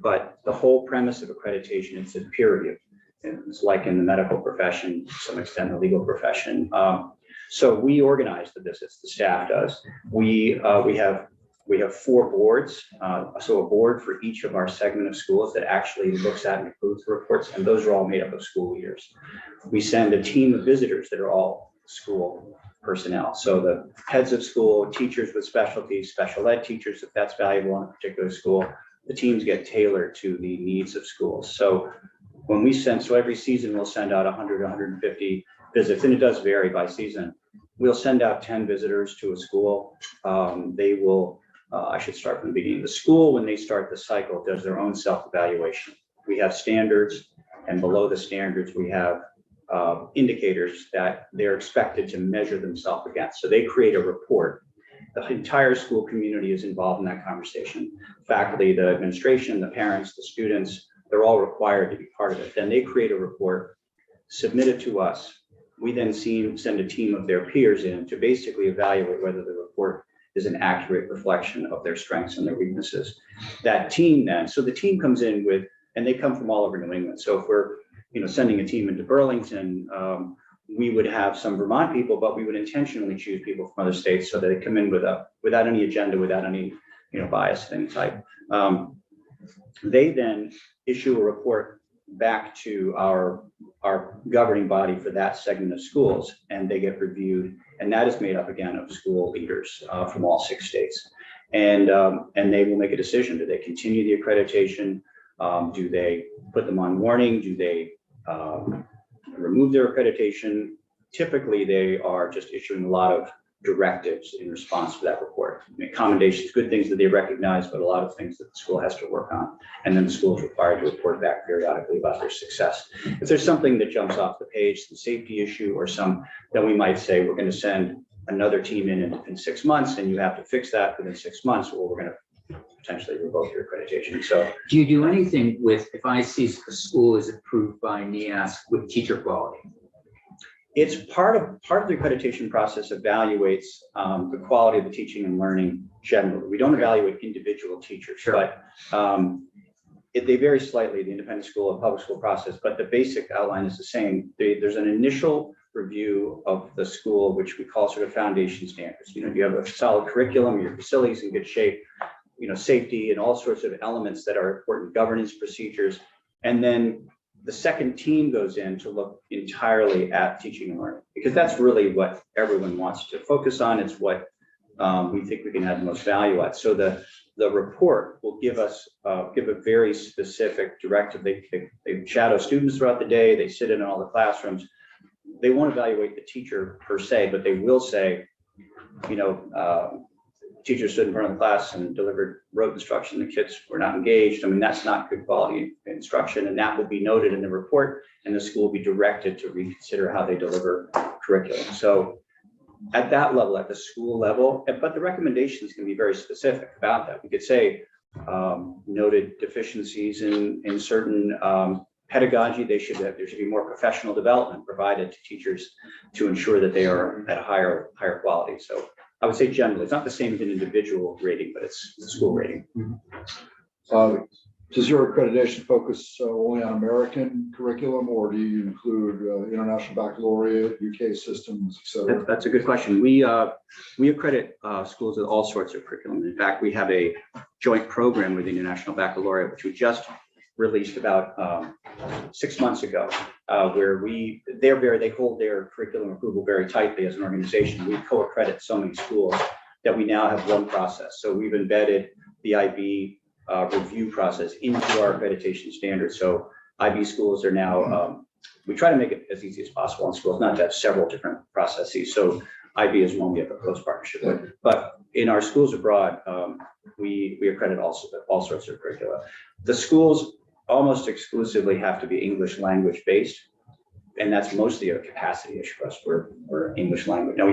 but the whole premise of accreditation is a peer review. It's like in the medical profession, to some extent the legal profession. So we organize the visits, the staff does. We have 4 boards, so a board for each of our segment of schools that actually looks at and approves the reports, and those are all made up of school leaders. We send a team of visitors that are all school personnel. So the heads of school, teachers with specialties, special ed teachers, if that's valuable in a particular school, the teams get tailored to the needs of schools. So when we send, so every season we'll send out 100, 150 visits, and it does vary by season. We'll send out 10 visitors to a school. They will, I should start from the beginning. The school, when they start the cycle, does their own self-evaluation. We have standards, and below the standards, we have indicators that they're expected to measure themselves against. So they create a report. The entire school community is involved in that conversation. Faculty, the administration, the parents, the students, they're all required to be part of it. Then they create a report, submit it to us. We then send a team of their peers in to basically evaluate whether the report is an accurate reflection of their strengths and their weaknesses. That team then, so the team comes in with, and they come from all over New England. So if we're sending a team into Burlington, we would have some Vermont people, but we would intentionally choose people from other states so that they come in without any agenda, without any bias of any type. They then issue a report back to our governing body for that segment of schools, and they get reviewed, and that is made up again of school leaders from all 6 states, and they will make a decision. Do they continue the accreditation? Do they put them on warning? Do they remove their accreditation? Typically, they are just issuing a lot of directives in response to that report. Commendations, good things that they recognize, but a lot of things that the school has to work on. And then the school is required to report back periodically about their success. If there's something that jumps off the page, some safety issue or then we might say, we're going to send another team in 6 months, and you have to fix that within 6 months, or we're going to potentially revoke your accreditation. So Do you do anything with, if I see a school is approved by NEASC with teacher quality? it's part of the accreditation process evaluates the quality of the teaching and learning generally. We don't evaluate individual teachers, but they vary slightly, the independent school and public school process, but the basic outline is the same. There's an initial review of the school, which we call sort of foundation standards. You have a solid curriculum, your facilities in good shape, safety and all sorts of elements that are important, governance procedures. And then the second team goes in to look entirely at teaching and learning, because that's really what everyone wants to focus on. It's what we think we can add the most value at. So the report will give a very specific directive. They shadow students throughout the day. They sit in all the classrooms. They won't evaluate the teacher per se, but they will say, teachers stood in front of the class and delivered rote instruction. The kids were not engaged. I mean, that's not good quality instruction, and that will be noted in the report, and the school will be directed to reconsider how they deliver curriculum. So at that level, at the school level, but the recommendations can be very specific about that. We could say, noted deficiencies in certain pedagogy. There should be more professional development provided to teachers to ensure that they are at a higher quality. So I would say generally, it's not the same as an individual rating, but it's the school rating. Does your accreditation focus only on American curriculum, or do you include international baccalaureate, UK systems, et cetera? That's a good question. We accredit schools with all sorts of curriculum. In fact, we have a joint program with the International Baccalaureate, which we just released about 6 months ago, where they hold their curriculum approval very tightly as an organization. We co-accredit so many schools that we now have one process. So we've embedded the IB review process into our accreditation standards. So IB schools are now, we try to make it as easy as possible in schools, not to have several different processes. So IB is one we have a close partnership with. But in our schools abroad, we accredit all sorts of curricula. The schools almost exclusively have to be English language based. And that's mostly a capacity issue for us. We're English language. Now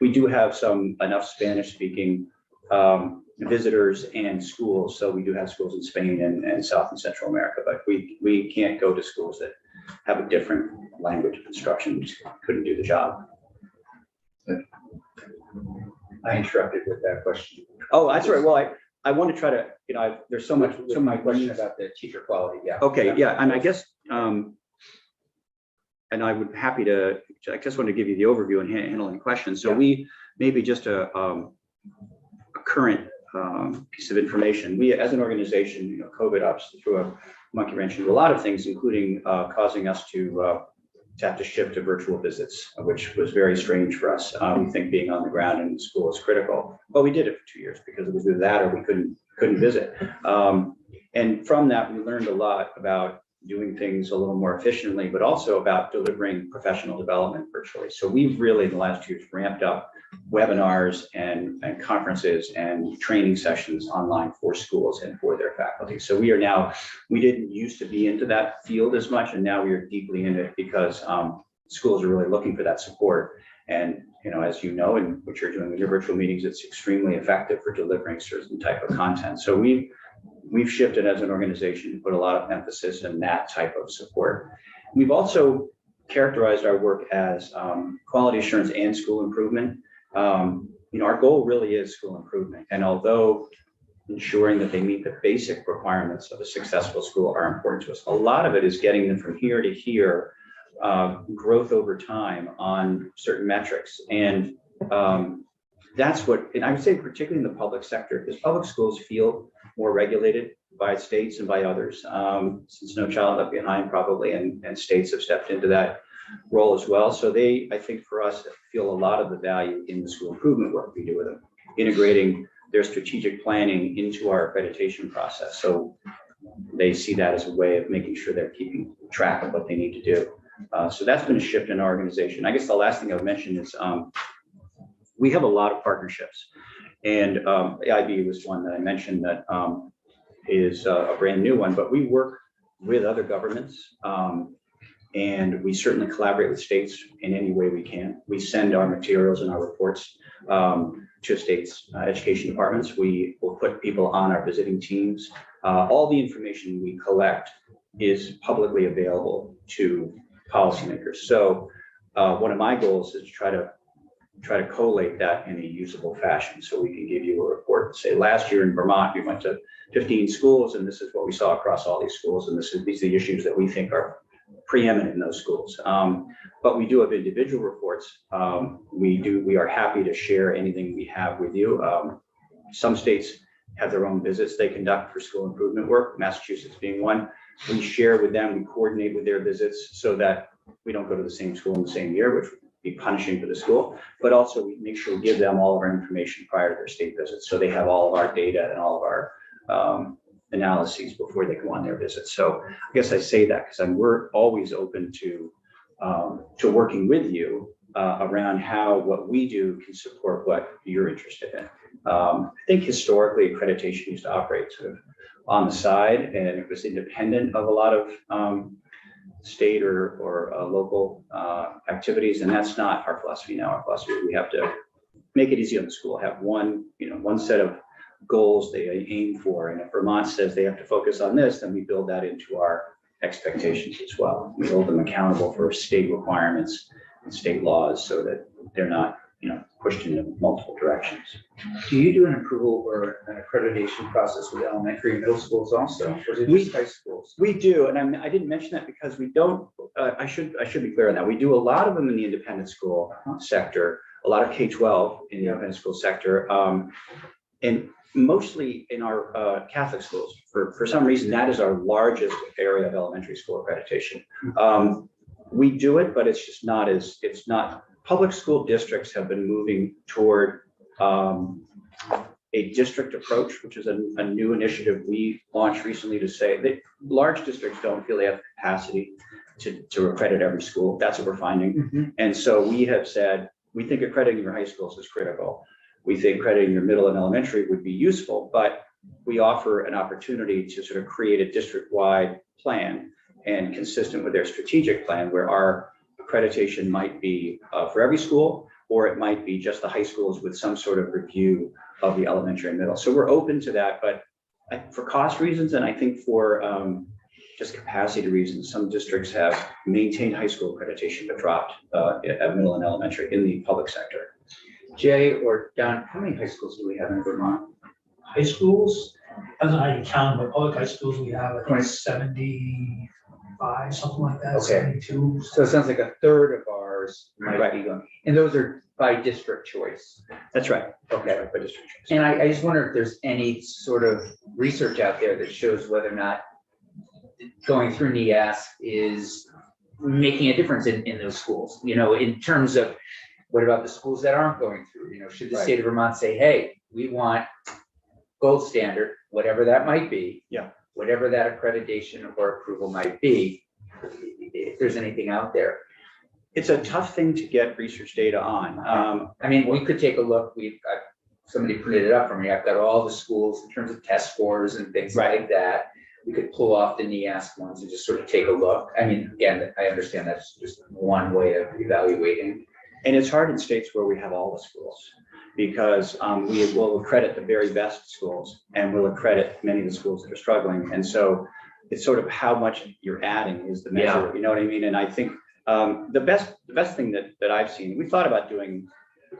we do have enough Spanish speaking visitors and schools. So we do have schools in Spain and South and Central America, but we can't go to schools that have a different language of instruction. We just couldn't do the job. I interrupted with that question. Oh, that's right. Well, I want to try to, there's so much, So my question about the teacher quality, yeah. Okay, yeah, and I guess, and I would happy to, I just want to give you the overview and handle any questions. So we, maybe just a current piece of information. We, as an organization, COVID obviously threw a monkey wrench into a lot of things, including causing us to have to shift to virtual visits, which was very strange for us. We think being on the ground in the school is critical, but we did it for 2 years because it was either that or we couldn't visit. And from that, we learned a lot about doing things a little more efficiently, but also about delivering professional development virtually. So we've really, in the last 2 years, ramped up webinars and conferences and training sessions online for schools and for their faculty. So we didn't used to be into that field as much, and now we are deeply in it because schools are really looking for that support. And as you know, and what you're doing with your virtual meetings, it's extremely effective for delivering certain type of content. So we've shifted as an organization to put a lot of emphasis in that type of support. We've also characterized our work as quality assurance and school improvement. Our goal really is school improvement. And although ensuring that they meet the basic requirements of a successful school are important to us, a lot of it is getting them from here to here, growth over time on certain metrics. And that's what, and I would say particularly in the public sector, because public schools feel more regulated by states and by others, since No Child Left Behind probably, and states have stepped into that role as well. So they, I think for us, feel a lot of the value in the school improvement work we do with them, integrating their strategic planning into our accreditation process. So they see that as a way of making sure they're keeping track of what they need to do. So that's been a shift in our organization. I guess the last thing I would mention is we have a lot of partnerships, and AIB was one that I mentioned that is a brand new one, but we work with other governments, and we certainly collaborate with states in any way we can. We send our materials and our reports to states' education departments. We will put people on our visiting teams. All the information we collect is publicly available to policymakers. So one of my goals is to try to collate that in a usable fashion, so we can give you a report and say, last year in Vermont, we went to 15 schools, and this is what we saw across all these schools, and these are the issues that we think are preeminent in those schools. But we do have individual reports. We are happy to share anything we have with you. Some states have their own visits they conduct for school improvement work, Massachusetts being one. We share with them, we coordinate with their visits so that we don't go to the same school in the same year, which would be punishing for the school, but also we make sure we give them all of our information prior to their state visits. So they have all of our data and all of our analyses before they go on their visits. So I guess I say that because we're always open to working with you around how what we do can support what you're interested in. I think historically accreditation used to operate sort of on the side, and it was independent of a lot of state or local activities, and that's not our philosophy now. Our philosophy is we have to make it easy on the school, have one set of goals they aim for. And if Vermont says they have to focus on this, then we build that into our expectations as well. We hold them accountable for state requirements and state laws so that they're not, pushed in multiple directions. Do you do an approval or an accreditation process with elementary and middle schools also, or is it just high schools? We do, and I didn't mention that because we don't, I should be clear on that. We do a lot of them in the independent school sector, a lot of K-12 in the independent school sector, and mostly in our Catholic schools. For some reason, that is our largest area of elementary school accreditation. We do it, but it's just not public school districts have been moving toward a district approach, which is a new initiative we launched recently to say that large districts don't feel they have capacity to accredit every school. That's what we're finding. And so we have said, we think accrediting your high schools is critical. We think accrediting your middle and elementary would be useful, but we offer an opportunity to sort of create a district-wide plan and consistent with their strategic plan where our accreditation might be for every school, or it might be just the high schools with some sort of review of the elementary and middle. So we're open to that, but for cost reasons, and I think for just capacity reasons, some districts have maintained high school accreditation but dropped at middle and elementary in the public sector. Jay or Don, how many high schools do we have in Vermont? High schools, I don't know how you count, but public high schools, we have, I think, 75, something like that, Okay. 72. So it sounds like a third of ours might be going, and those are by district choice. That's right. Okay. By district. And I just wonder if there's any sort of research out there that shows whether or not going through NEASC is making a difference in those schools, in terms of what about the schools that aren't going through, should the state of Vermont say, hey, we want gold standard, whatever that might be. Yeah. Whatever that accreditation or approval might be, if there's anything out there. It's a tough thing to get research data on. I mean, we could take a look. Somebody printed it up for me. I've got all the schools in terms of test scores and things like that. We could pull off the NEASC ones and just sort of take a look. I mean, again, I understand that's just one way of evaluating. And it's hard in states where we have all the schools because we will accredit the very best schools and we'll accredit many of the schools that are struggling. And so it's sort of how much you're adding is the measure, you know what I mean? And I think the best thing that I've seen, we thought about doing,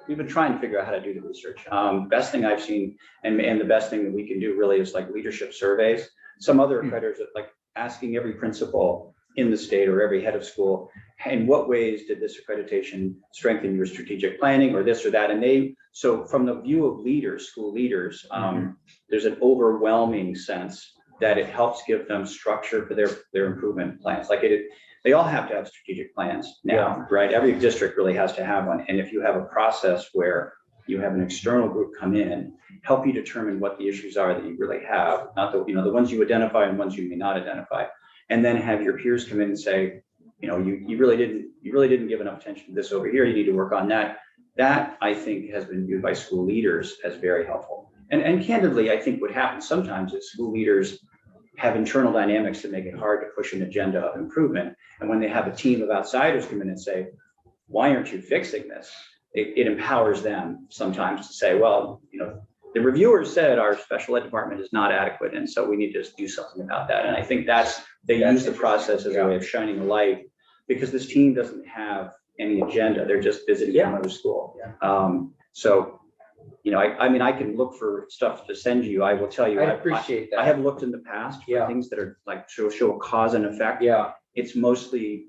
we've been trying to figure out how to do the research. Best thing I've seen and the best thing that we can do really is like leadership surveys. Some other accreditors are like asking every principal in the state or every head of school, in what ways did this accreditation strengthen your strategic planning or this or that? And so from the view of leaders, school leaders, there's an overwhelming sense that it helps give them structure for their improvement plans. Like they all have to have strategic plans now, right? Every district really has to have one. And if you have a process where you have an external group come in, help you determine what the issues are that you really have, not the ones you identify and ones you may not identify, and then have your peers come in and say, you really didn't give enough attention to this over here. You need to work on that. That I think has been viewed by school leaders as very helpful. And candidly, I think what happens sometimes is school leaders have internal dynamics that make it hard to push an agenda of improvement. And when they have a team of outsiders come in and say, why aren't you fixing this? It empowers them sometimes to say, well, the reviewers said our special ed department is not adequate. And so we need to do something about that. And I think they use the process as a way of shining a light because this team doesn't have any agenda. They're just visiting another school. So, I can look for stuff to send you. I will tell you. I appreciate that. I have looked in the past for things that are like show a cause and effect. Yeah. It's mostly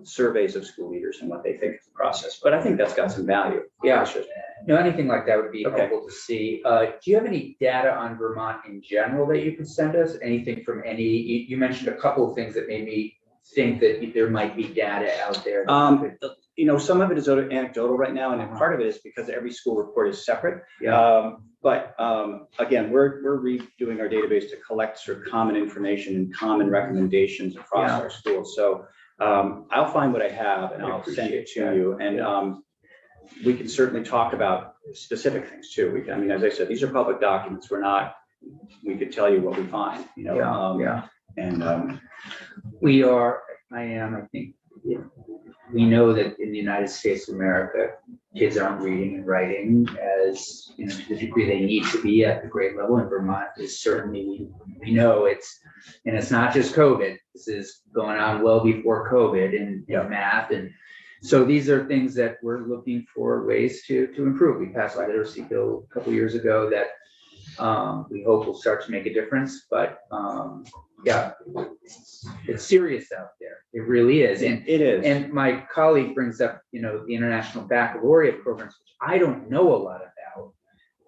surveys of school leaders and what they think of the process, but I think that's got some value. Yeah, anything like that would be helpful to see. Do you have any data on Vermont in general that you could send us? Anything from you mentioned a couple of things that made me think that there might be data out there. Some of it is anecdotal right now, and part of it is because every school report is separate. But again, we're redoing our database to collect sort of common information and common recommendations across our schools. So I'll find what I have and I'll send it to you. And we can certainly talk about specific things too. As I said, these are public documents. We could tell you what we find, And we are, I think, we know that in the United States of America, kids aren't reading and writing as, you know, to the degree they need to be at the grade level. In Vermont is certainly, we know it's, and it's not just COVID. This is going on well before COVID in math. And so these are things that we're looking for ways to improve. We passed a literacy bill a couple years ago that we hope will start to make a difference, but yeah, it's serious out there. It really is. And It is. and my colleague brings up, you know, the International Baccalaureate programs, which I don't know a lot about,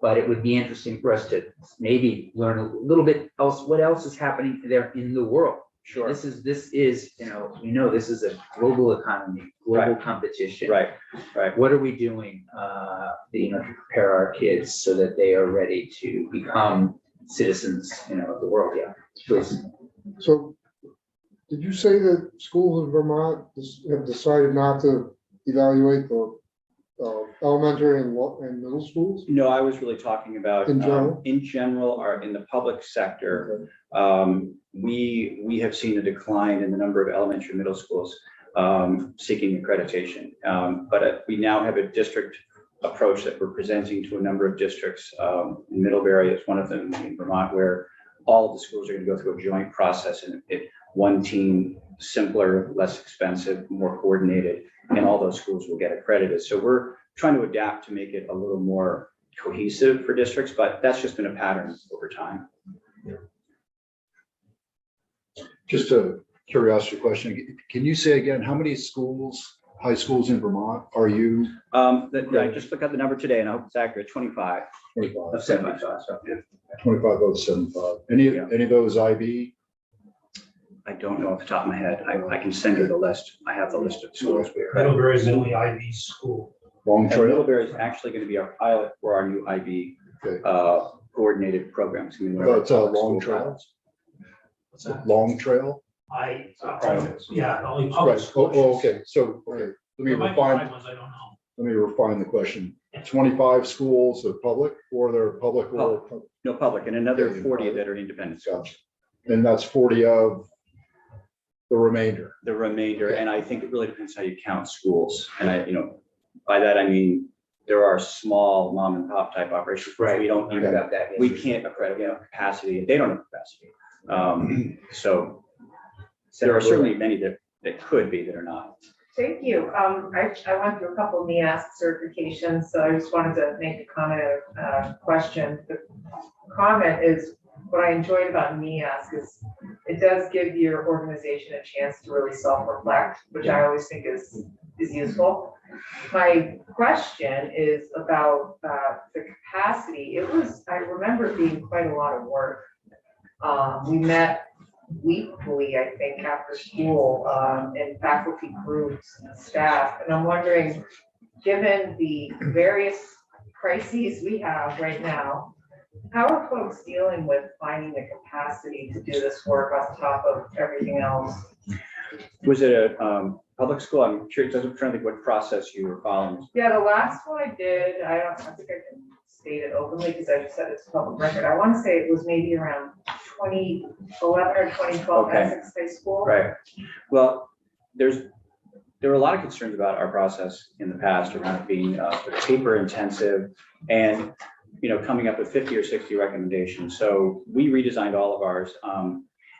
but it would be interesting for us to maybe learn a little bit else, what else is happening there in the world. Sure. This is, you know, we know this is a global economy, global competition. Right. What are we doing, you know, to prepare our kids so that they are ready to become citizens, you know, of the world? Yeah, please. So, did you say that schools in Vermont have decided not to evaluate the elementary and middle schools? No, I was really talking about In general? in general, or in the public sector. We have seen a decline in the number of elementary and middle schools seeking accreditation. But we now have a district approach that we're presenting to a number of districts. Middlebury is one of them in Vermont, where all of the schools are going to go through a joint process, and one team, simpler, less expensive, more coordinated, and all those schools will get accredited. So we're trying to adapt to make it a little more cohesive for districts, but that's just been a pattern over time. Just a curiosity question. Can you say again, how many schools, high schools in Vermont are you? I just looked at the number today, and I hope it's accurate, 25 25 of 75. So, yeah. 25 of 75. Any of those IB? I don't know off the top of my head. I can send you the list. I have the list of schools. Middlebury is the only IB school. Long And Trail? Middlebury is actually going to be our pilot for our new IB Okay. coordinated programs. I mean, That's a public Long school Trail? pilots. What's that? Long Trail? Yeah, only Right. public school. Okay. So, okay. Let me There might be refine. private ones, I don't know. Let me refine the question. 25 schools are public, or they're public or? No, public, and another Yeah, 40 public. that are independent schools. Gotcha. And that's 40 of the remainder. The remainder, and I think it really depends how you count schools. And by that, I mean, there are small mom and pop type operations. Where we don't, You got that. we can't accredit capacity. They don't have capacity. So there are certainly many that could be that are not. Thank you. I went through a couple of NEASC certifications, so I just wanted to make a comment, question. The comment is, what I enjoyed about NEASC is it does give your organization a chance to really self-reflect, which I always think is useful. My question is about the capacity. I remember it being quite a lot of work. We met weekly, I think, after school, and faculty groups and staff. And I'm wondering, given the various crises we have right now, how are folks dealing with finding the capacity to do this work on top of everything else? Was it a public school? I'm curious, I'm trying to think what process you were following. Yeah, the last one I did, I think I can state it openly because I just said it's a public record. I want to say it was maybe around 2011 or 2012 Okay. Essex High School. Right. Well, there were a lot of concerns about our process in the past around it being paper intensive and, coming up with 50 or 60 recommendations. So we redesigned all of ours.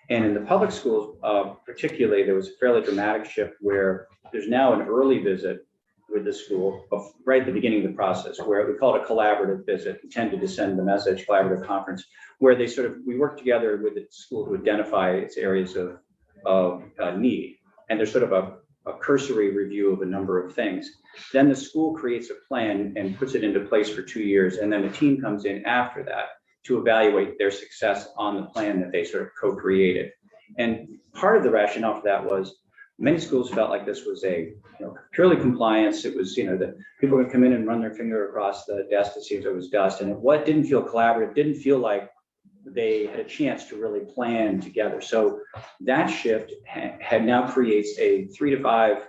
And in the public schools, particularly, there was a fairly dramatic shift where there's now an early visit with the school right at the beginning of the process, where we call it a collaborative visit, intended to send the message, collaborative conference, where we work together with the school to identify its areas of need. And there's sort of a cursory review of a number of things. Then the school creates a plan and puts it into place for 2 years. And then the team comes in after that to evaluate their success on the plan that they sort of co-created. And part of the rationale for that was many schools felt like this was a purely compliance. It was, that people would come in and run their finger across the desk to see if there was dust. And what didn't feel collaborative, didn't feel like they had a chance to really plan together. So that shift had now creates a 3 to 5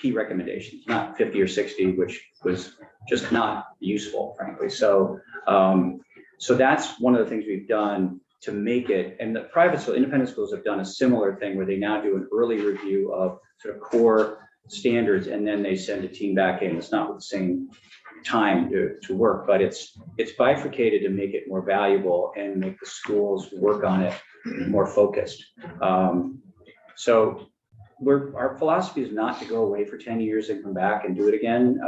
key recommendations, not 50 or 60, which was just not useful, frankly. So that's one of the things we've done to make it, and the private school, independent schools have done a similar thing where they now do an early review of sort of core standards, and then they send a team back in. It's not with the same time to work, but it's bifurcated to make it more valuable and make the schools work on it more focused. So our philosophy is not to go away for 10 years and come back and do it again,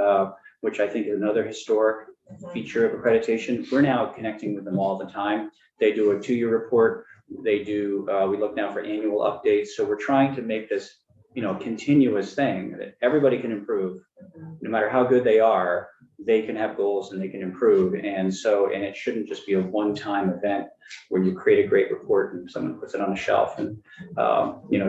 which I think is another historic feature of accreditation. We're now connecting with them all the time. They do a 2-year report. They do, we look now for annual updates. So we're trying to make this, continuous thing that everybody can improve. No matter how good they are, they can have goals and they can improve. And it shouldn't just be a one-time event where you create a great report and someone puts it on a shelf and,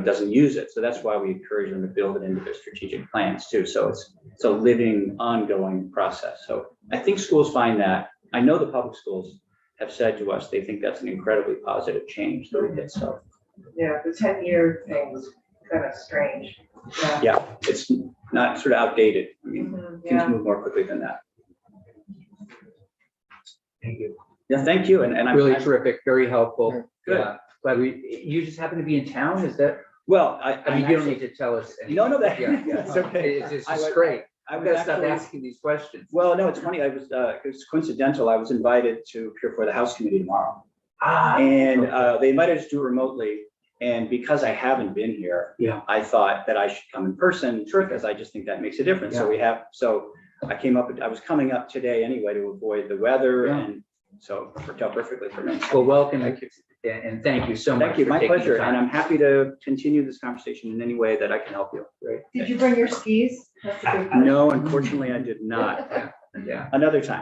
doesn't use it. So that's why we encourage them to build it into their strategic plans too. So it's a living, ongoing process. So I think schools find that. I know the public schools have said to us, they think that's an incredibly positive change that we did. So Yeah, the 10-year thing was kind of strange. yeah, it's not sort of outdated. I mean, Mhm, things yeah. move more quickly than that. Thank you. Yeah, thank you. And I'm Really terrific, very helpful. Good. Yeah, glad you just happen to be in town, is that, well, I mean, you don't need to tell us. No, no, that, Yeah, yeah. it's okay. It's I just was- great. I I'm was gonna stop actually- asking these questions. Well, no, it's funny. It was coincidental. I was invited to appear for the House Committee tomorrow. And they invited us to do it remotely. And because I haven't been here, Yeah. I thought that I should come in person because I just think that makes a difference. So I was coming up today anyway to avoid the weather, Yeah. and so it worked out perfectly for me. Well, welcome, Thank you. and thank you so much. Thank you. for My taking the pleasure. time. And I'm happy to continue this conversation in any way that I can help you. Great. Did you bring your skis? That's a good. No, unfortunately, I did not. Yeah. Another time.